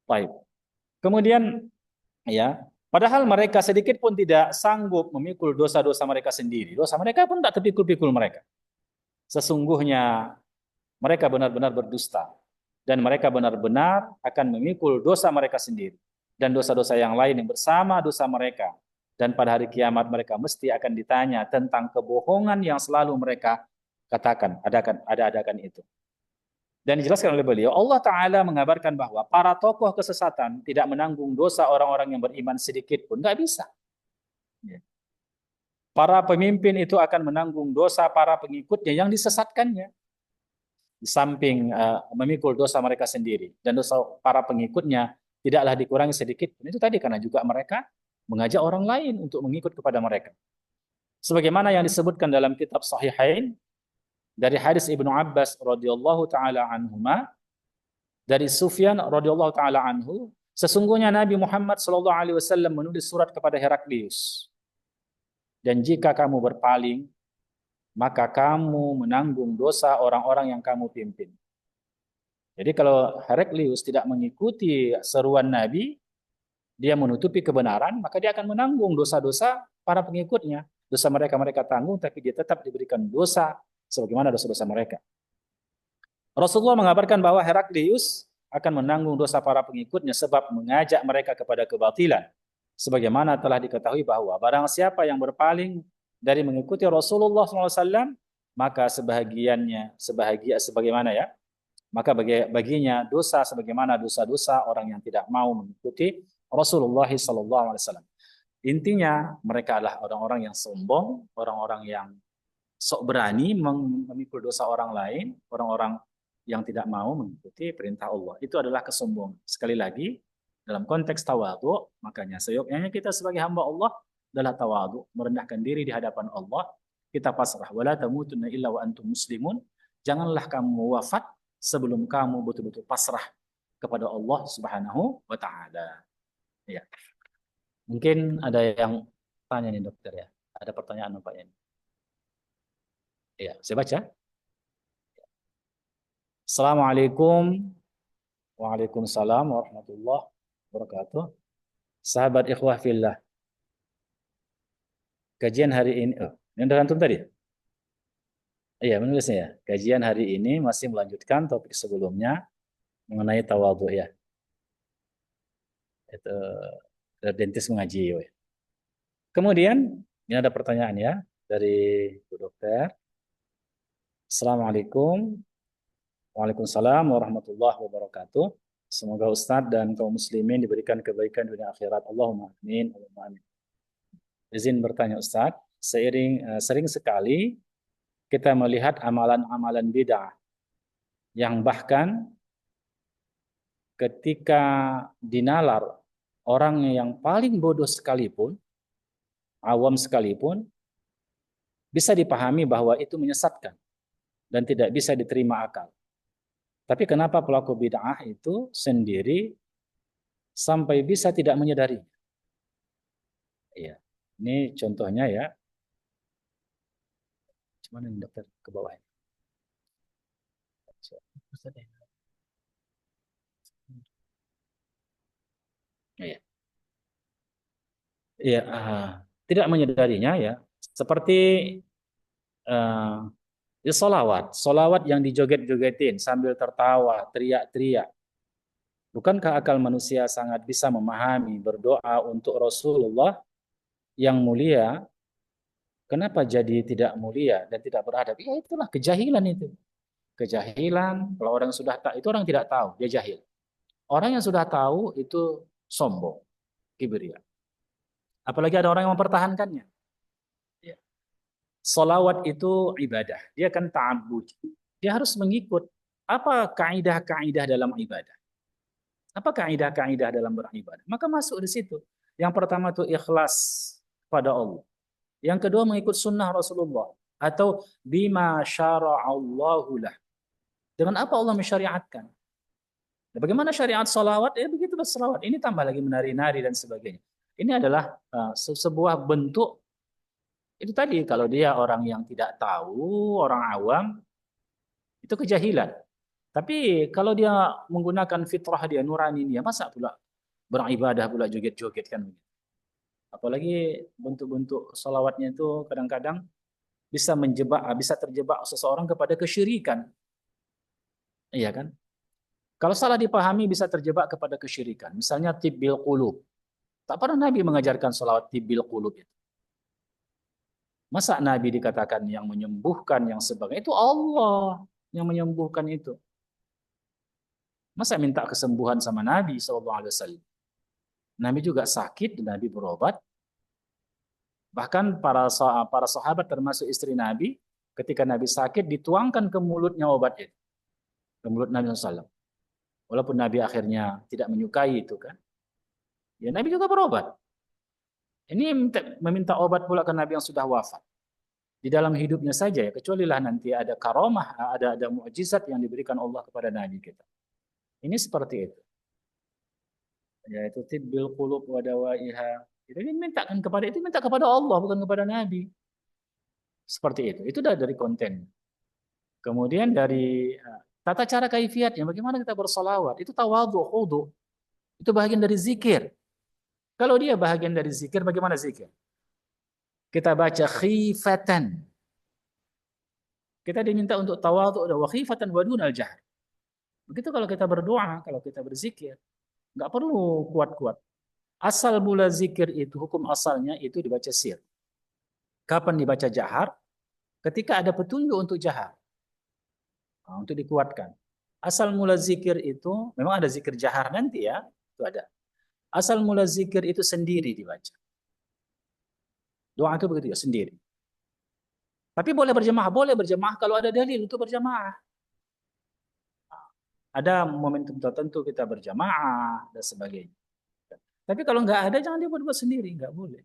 Baik. Kemudian ya, padahal mereka sedikit pun tidak sanggup memikul dosa-dosa mereka sendiri. Dosa mereka pun tak terpikul-pikul mereka. Sesungguhnya mereka benar-benar berdusta dan mereka benar-benar akan memikul dosa mereka sendiri dan dosa-dosa yang lain yang bersama dosa mereka. Dan pada hari kiamat mereka mesti akan ditanya tentang kebohongan yang selalu mereka katakan, adakan itu. Dan dijelaskan oleh beliau, Allah Ta'ala mengabarkan bahwa para tokoh kesesatan tidak menanggung dosa orang-orang yang beriman sedikit pun. Nggak bisa. Para pemimpin itu akan menanggung dosa para pengikutnya yang disesatkannya. Di samping memikul dosa mereka sendiri. Dan dosa para pengikutnya tidaklah dikurangi sedikit pun. Itu tadi karena juga mereka mengajak orang lain untuk mengikut kepada mereka. Sebagaimana yang disebutkan dalam kitab Sahihain, dari hadis Ibnu Abbas radhiyallahu taala anhuma, dari Sufyan radhiyallahu taala anhu, sesungguhnya Nabi Muhammad sallallahu alaihi wasallam menulis surat kepada Heraklius. Dan jika kamu berpaling, maka kamu menanggung dosa orang-orang yang kamu pimpin. Jadi kalau Heraklius tidak mengikuti seruan Nabi, dia menutupi kebenaran, maka dia akan menanggung dosa-dosa para pengikutnya. Dosa mereka tanggung, tapi dia tetap diberikan dosa sebagaimana dosa-dosa mereka. Rasulullah mengabarkan bahwa Heraklius akan menanggung dosa para pengikutnya sebab mengajak mereka kepada kebatilan. Sebagaimana telah diketahui bahwa barang siapa yang berpaling dari mengikuti Rasulullah SAW, maka sebagaimana ya, maka baginya dosa sebagaimana dosa-dosa orang yang tidak mau mengikuti Rasulullah SAW. Intinya mereka adalah orang-orang yang sombong, orang-orang yang sok berani memikul dosa orang lain, orang-orang yang tidak mau mengikuti perintah Allah. Itu adalah kesombongan. Sekali lagi, dalam konteks tawadhu, makanya seyogyanya kita sebagai hamba Allah adalah tawadhu, merendahkan diri di hadapan Allah, kita pasrah. Wala tamutunna illa wa antum muslimun. Janganlah kamu wafat sebelum kamu betul-betul pasrah kepada Allah Subhanahu wa taala. Ya. Mungkin ada yang tanya nih dokter ya. Ada pertanyaan Pak ini? Ya, saya baca. Assalamualaikum. Waalaikumsalam warahmatullahi wabarakatuh. Sahabat ikhwah fillah. Kajian hari ini, ini udah antum tadi? Iya, menulisnya ya. Kajian hari ini masih melanjutkan topik sebelumnya mengenai tawadhu ya. Itu dentis mengaji ya. Kemudian ini ada pertanyaan ya dari Bu Dokter. Assalamualaikum. Waalaikumsalam warahmatullahi wabarakatuh. Semoga Ustadz dan kaum muslimin diberikan kebaikan dunia akhirat. Allahumma amin. Allahumma amin. Izin bertanya Ustadz, sering sekali kita melihat amalan-amalan bid'ah yang bahkan ketika dinalar orang yang paling bodoh sekalipun, awam sekalipun, bisa dipahami bahwa itu menyesatkan dan tidak bisa diterima akal. Tapi kenapa pelaku bid'ah itu sendiri sampai bisa tidak menyadari? Ini contohnya ya. Cuman yang dokter ke bawah. Iya. Iya, tidak menyadarinya ya. Seperti eh, ya solawat yang dijoget-jogetin sambil tertawa, teriak-teriak. Bukankah akal manusia sangat bisa memahami berdoa untuk Rasulullah yang mulia, kenapa jadi tidak mulia dan tidak beradab? Ya itulah kejahilan itu. Kejahilan, kalau orang sudah tahu, itu orang tidak tahu, dia jahil. Orang yang sudah tahu itu sombong, kibirya. Apalagi ada orang yang mempertahankannya. Ya. Solawat itu ibadah, dia kan ta'abbud. Dia harus mengikut apa kaidah-kaidah dalam ibadah. Apa kaidah-kaidah dalam beribadah? Maka masuk di situ. Yang pertama itu ikhlas pada Allah. Yang kedua mengikut sunnah Rasulullah atau bima syara'allahu lah. Dengan apa Allah mensyariatkan? Nah, bagaimana syariat salawat? Ya begitulah salawat. Ini tambah lagi menari-nari dan sebagainya. Ini adalah sebuah bentuk itu tadi kalau dia orang yang tidak tahu, orang awam itu kejahilan. Tapi kalau dia menggunakan fitrah dia nurani dia masa pula beribadah pula joget-joget kan. Apalagi bentuk-bentuk salawatnya itu kadang-kadang bisa menjebak, bisa terjebak seseorang kepada kesyirikan. Iya kan? Kalau salah dipahami bisa terjebak kepada kesyirikan. Misalnya tibbil qulub. Tak pernah Nabi mengajarkan salawat tibbil qulub itu. Masa Nabi dikatakan yang menyembuhkan yang sebagainya? Itu Allah yang menyembuhkan itu. Masa minta kesembuhan sama Nabi SAW? Nabi juga sakit, Nabi berobat. Bahkan para sahabat termasuk istri Nabi, ketika Nabi sakit dituangkan ke mulutnya obat itu. Ke mulut Nabi SAW. Walaupun Nabi akhirnya tidak menyukai itu kan. Ya Nabi juga berobat. Ini meminta obat pula ke Nabi yang sudah wafat. Di dalam hidupnya saja ya, kecualilah nanti ada karamah, ada mukjizat yang diberikan Allah kepada Nabi kita. Ini seperti itu. Yaitu tibbil qulub wa dawaiha. Itu minta kepada Allah bukan kepada Nabi. Seperti itu. Itu dari konten. Kemudian dari tata cara kaifiatnya, bagaimana kita bersolawat. Itu tawadhu, khudu. Itu bagian dari zikir. Kalau dia bagian dari zikir, bagaimana zikir? Kita baca khifatan. Kita diminta untuk tawadhu wa khifatan wa dunal jahr. Begitu kalau kita berdoa, kalau kita berzikir, nggak perlu kuat-kuat. Asal mula zikir itu, hukum asalnya itu dibaca sir. Kapan dibaca jahar? Ketika ada petunjuk untuk jahar. Nah, untuk dikuatkan. Asal mula zikir itu, memang ada zikir jahar nanti ya, itu ada. Asal mula zikir itu sendiri dibaca. Doa itu begitu ya, sendiri. Tapi boleh berjamaah kalau ada dalil untuk berjamaah. Ada momentum tertentu kita berjamaah dan sebagainya. Tapi kalau nggak ada, jangan dia buat sendiri, nggak boleh.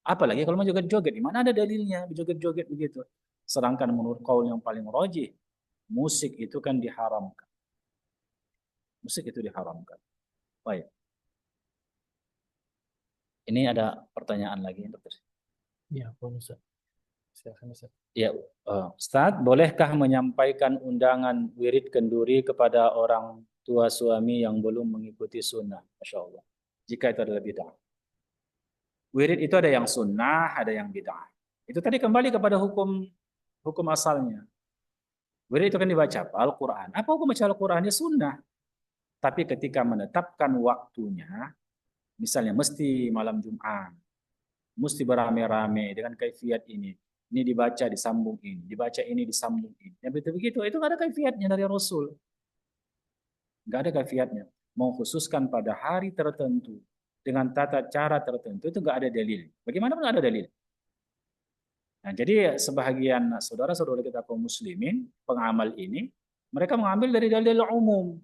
Apalagi kalau mau joget-joget, di mana ada dalilnya joget-joget begitu. Sedangkan menurut kaul yang paling rajih, musik itu kan diharamkan. Musik itu diharamkan. Baik. Ini ada pertanyaan lagi, dokter. Ya, Ustaz. Silakan Ustaz. Ya, Ustaz, bolehkah menyampaikan undangan wirid kenduri kepada orang tua suami yang belum mengikuti sunnah? Masya Allah. Jika itu adalah bid'ah. Wirid itu ada yang sunnah, ada yang bid'ah. Itu tadi kembali kepada hukum asalnya. Wirid itu kan dibaca Al-Quran. Apa hukum baca Al-Quran? Ya sunnah. Tapi ketika menetapkan waktunya, misalnya mesti malam Jumat, mesti beramai-ramai dengan kaifiat ini. Ini dibaca disambung ini, dibaca ini disambung ini. Ya begitu, itu nggak ada kaifiatnya dari Rasul. Nggak ada kaifiatnya. Mengkhususkan pada hari tertentu dengan tata cara tertentu itu nggak ada dalil. Bagaimana pun nggak ada dalil. Nah, jadi sebahagian saudara-saudara kita kaum muslimin pengamal ini mereka mengambil dari dalil umum.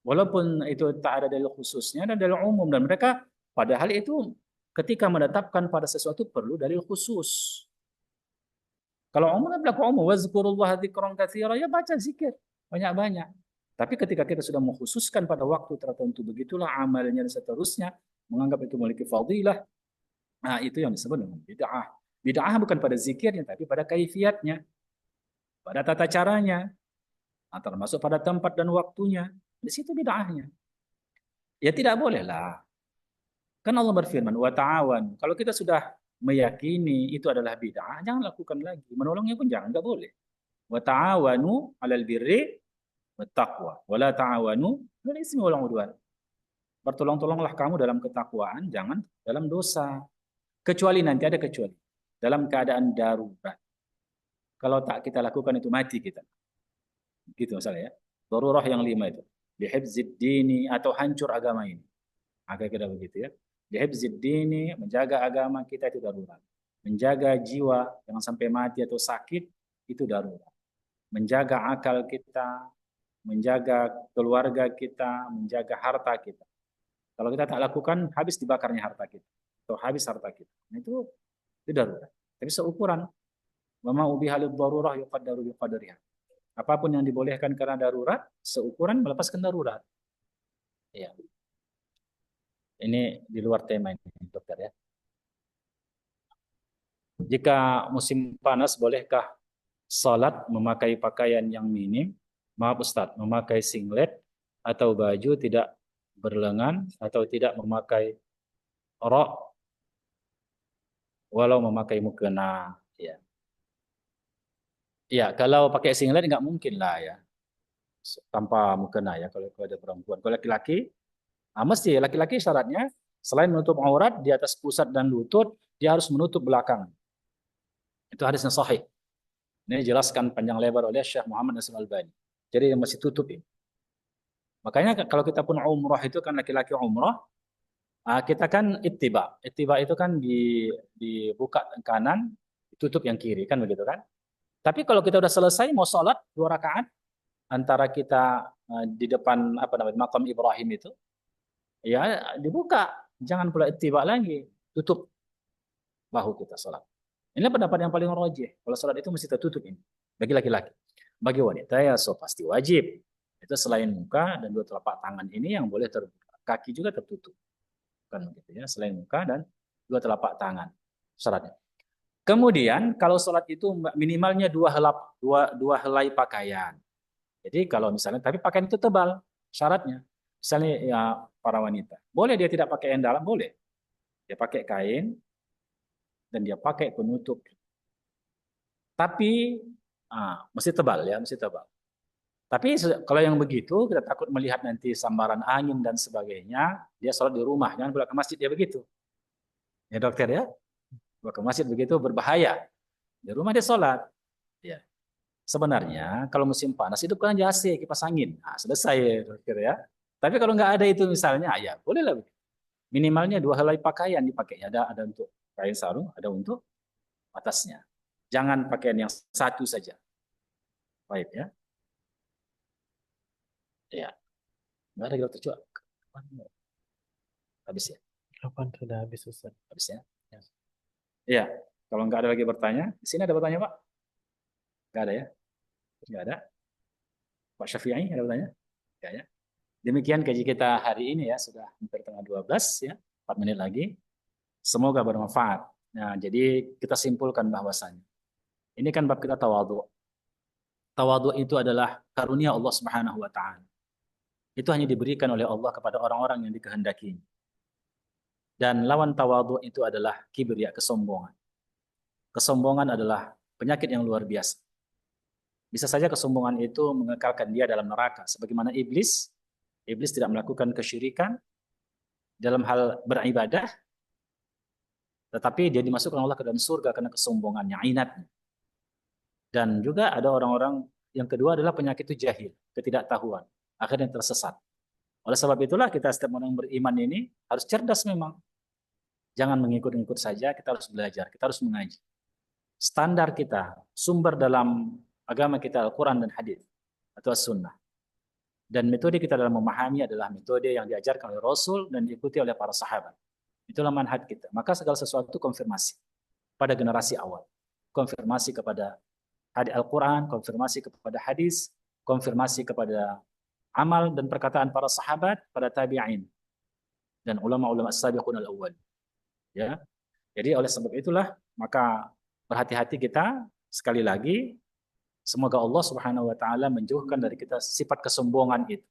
Walaupun itu tak ada dalil khususnya dan dalil umum dan mereka padahal itu ketika menetapkan pada sesuatu perlu dalil khusus. Kalau umum berlaku umum, wazkurullah dzikran katsira, ya baca zikir banyak-banyak. Tapi ketika kita sudah mengkhususkan pada waktu tertentu, begitulah amalnya dan seterusnya, menganggap itu memiliki fadilah, Nah, itu yang disebut dengan bid'ah. Bid'ah bukan pada zikirnya, tapi pada kaifiatnya, pada tata caranya, termasuk pada tempat dan waktunya. Di situ bid'ahnya. Ya tidak boleh lah. Kan Allah berfirman, wa ta'awan. Kalau kita sudah meyakini itu adalah bid'ah, jangan lakukan lagi. Menolongnya pun jangan, nggak boleh. Wa ta'awanu 'alal birri wat taqwa, wa la ta'awanu 'alal ismi wal 'udwan. Bertolong-tolonglah kamu dalam ketakwaan, jangan dalam dosa. Kecuali nanti ada kecuali. Dalam keadaan darurat. Kalau tak kita lakukan itu mati kita. Gitu masalah ya. Darurah yang 5 itu. Bihifzid dini atau hancur agama ini. Agak kira begitu ya. Bihifzid dini, menjaga agama kita itu darurat. Menjaga jiwa jangan sampai mati atau sakit itu darurat. Menjaga akal kita, menjaga keluarga kita, menjaga harta kita. Kalau kita tak lakukan, habis dibakarnya harta kita. Atau habis harta kita. Nah, itu darurat. Tapi seukuran. Wama ubiha liddarurah yuqaddaru biqadariha. Apapun yang dibolehkan karena darurat, seukuran melepaskan darurat. Ya. Ini di luar tema ini, dokter ya. Jika musim panas, bolehkah salat memakai pakaian yang minim? Maaf Ustaz, memakai singlet atau baju tidak berlengan atau tidak memakai rok walau memakai mukena. Ya. Ya, kalau pakai singlet nggak mungkin lah ya. Tanpa mukena ya kalau ada perempuan. Kalau laki-laki, mesti laki-laki syaratnya selain menutup aurat di atas pusat dan lutut, dia harus menutup belakang. Itu hadisnya sahih. Ini dijelaskan panjang lebar oleh Syekh Muhammad Nasir Al-Albani. Jadi masih tutup ini. Makanya kalau kita pun umrah itu kan laki-laki umrah, kita kan ittiba. Ittiba itu kan dibuka kanan, ditutup yang kiri kan begitu kan. Tapi kalau kita udah selesai mau sholat 2 rakaat antara kita di depan apa namanya makam Ibrahim itu, ya dibuka, jangan pula ittiba lagi, tutup bahu kita sholat. Ini pendapat yang paling rajih. Kalau sholat itu mesti tertutup ini bagi laki-laki. Bagi wanita ya so pasti wajib. Itu selain muka dan 2 telapak tangan ini yang boleh terbuka. Kaki juga tertutup. Kan begitu ya, selain muka dan 2 telapak tangan. Syaratnya. Kemudian kalau sholat itu minimalnya 2 helai pakaian. Jadi kalau misalnya, tapi pakaian itu tebal syaratnya. Misalnya ya para wanita, boleh dia tidak pakai yang dalam, boleh. Dia pakai kain dan dia pakai penutup. Tapi mesti tebal ya, mesti tebal. Tapi kalau yang begitu, kita takut melihat nanti sambaran angin dan sebagainya, dia sholat di rumah, jangan pulang ke masjid dia begitu. Ya dokter ya, pulang ke masjid begitu berbahaya. Di rumah dia sholat. Ya. Sebenarnya kalau musim panas itu bukan AC, kipas angin. Selesai ya dokter ya. Tapi kalau nggak ada itu misalnya, ya bolehlah. Minimalnya 2 helai pakaian dipakai. Ada untuk kain sarung, ada untuk atasnya. Jangan pakaian yang satu saja. Baik ya. Ya. Nggak ada dokter coba. Habis ya. Kapan sudah habis Ustaz? Habis ya. Iya. Kalau nggak ada lagi bertanya, di sini ada bertanya Pak? Nggak ada ya? Nggak ada. Pak Syafi'i ada bertanya? Nggak ya. Demikian kaji kita hari ini ya, sudah hampir tengah 12 ya, 4 menit lagi. Semoga bermanfaat. Nah, jadi kita simpulkan bahwasannya. Ini kan bab kita tawadhu. Tawadhu itu adalah karunia Allah Subhanahu wa taala. Itu hanya diberikan oleh Allah kepada orang-orang yang dikehendaki. Dan lawan tawadhu itu adalah kibir, kesombongan. Kesombongan adalah penyakit yang luar biasa. Bisa saja kesombongan itu mengekalkan dia dalam neraka. Sebagaimana iblis tidak melakukan kesyirikan dalam hal beribadah, tetapi dia dimasukkan Allah ke dalam surga karena kesombongannya, inatnya. Dan juga ada orang-orang yang kedua adalah penyakit itu jahil, ketidaktahuan. Akhirnya tersesat. Oleh sebab itulah kita setiap orang beriman ini harus cerdas memang. Jangan mengikut-ikut saja, kita harus belajar, kita harus mengaji. Standar kita, sumber dalam agama kita Al-Quran dan Hadis atau As-Sunnah. Dan metode kita dalam memahami adalah metode yang diajarkan oleh Rasul dan diikuti oleh para sahabat. Itulah manhaj kita. Maka segala sesuatu konfirmasi pada generasi awal. Konfirmasi kepada hadis Al-Quran, konfirmasi kepada hadis, konfirmasi kepada amal dan perkataan para sahabat, pada tabi'in dan ulama-ulama as-sabiqun al-awwal. Ya. Jadi oleh sebab itulah maka berhati-hati kita sekali lagi. Semoga Allah Subhanahu wa taala menjauhkan dari kita sifat kesombongan itu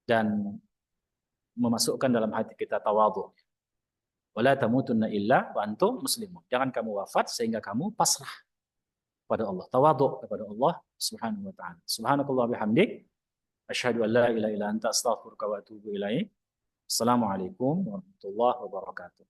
dan memasukkan dalam hati kita tawadhu. Wala tamutunna illa wa antum muslimun. Jangan kamu wafat sehingga kamu pasrah pada Allah, tawadhu kepada Allah Subhanahu wa taala. Subhanakallah bihamdik, asyhadu an la ilaha illa anta astaghfiruka wa atubu ilaik. Assalamualaikum warahmatullahi wabarakatuh.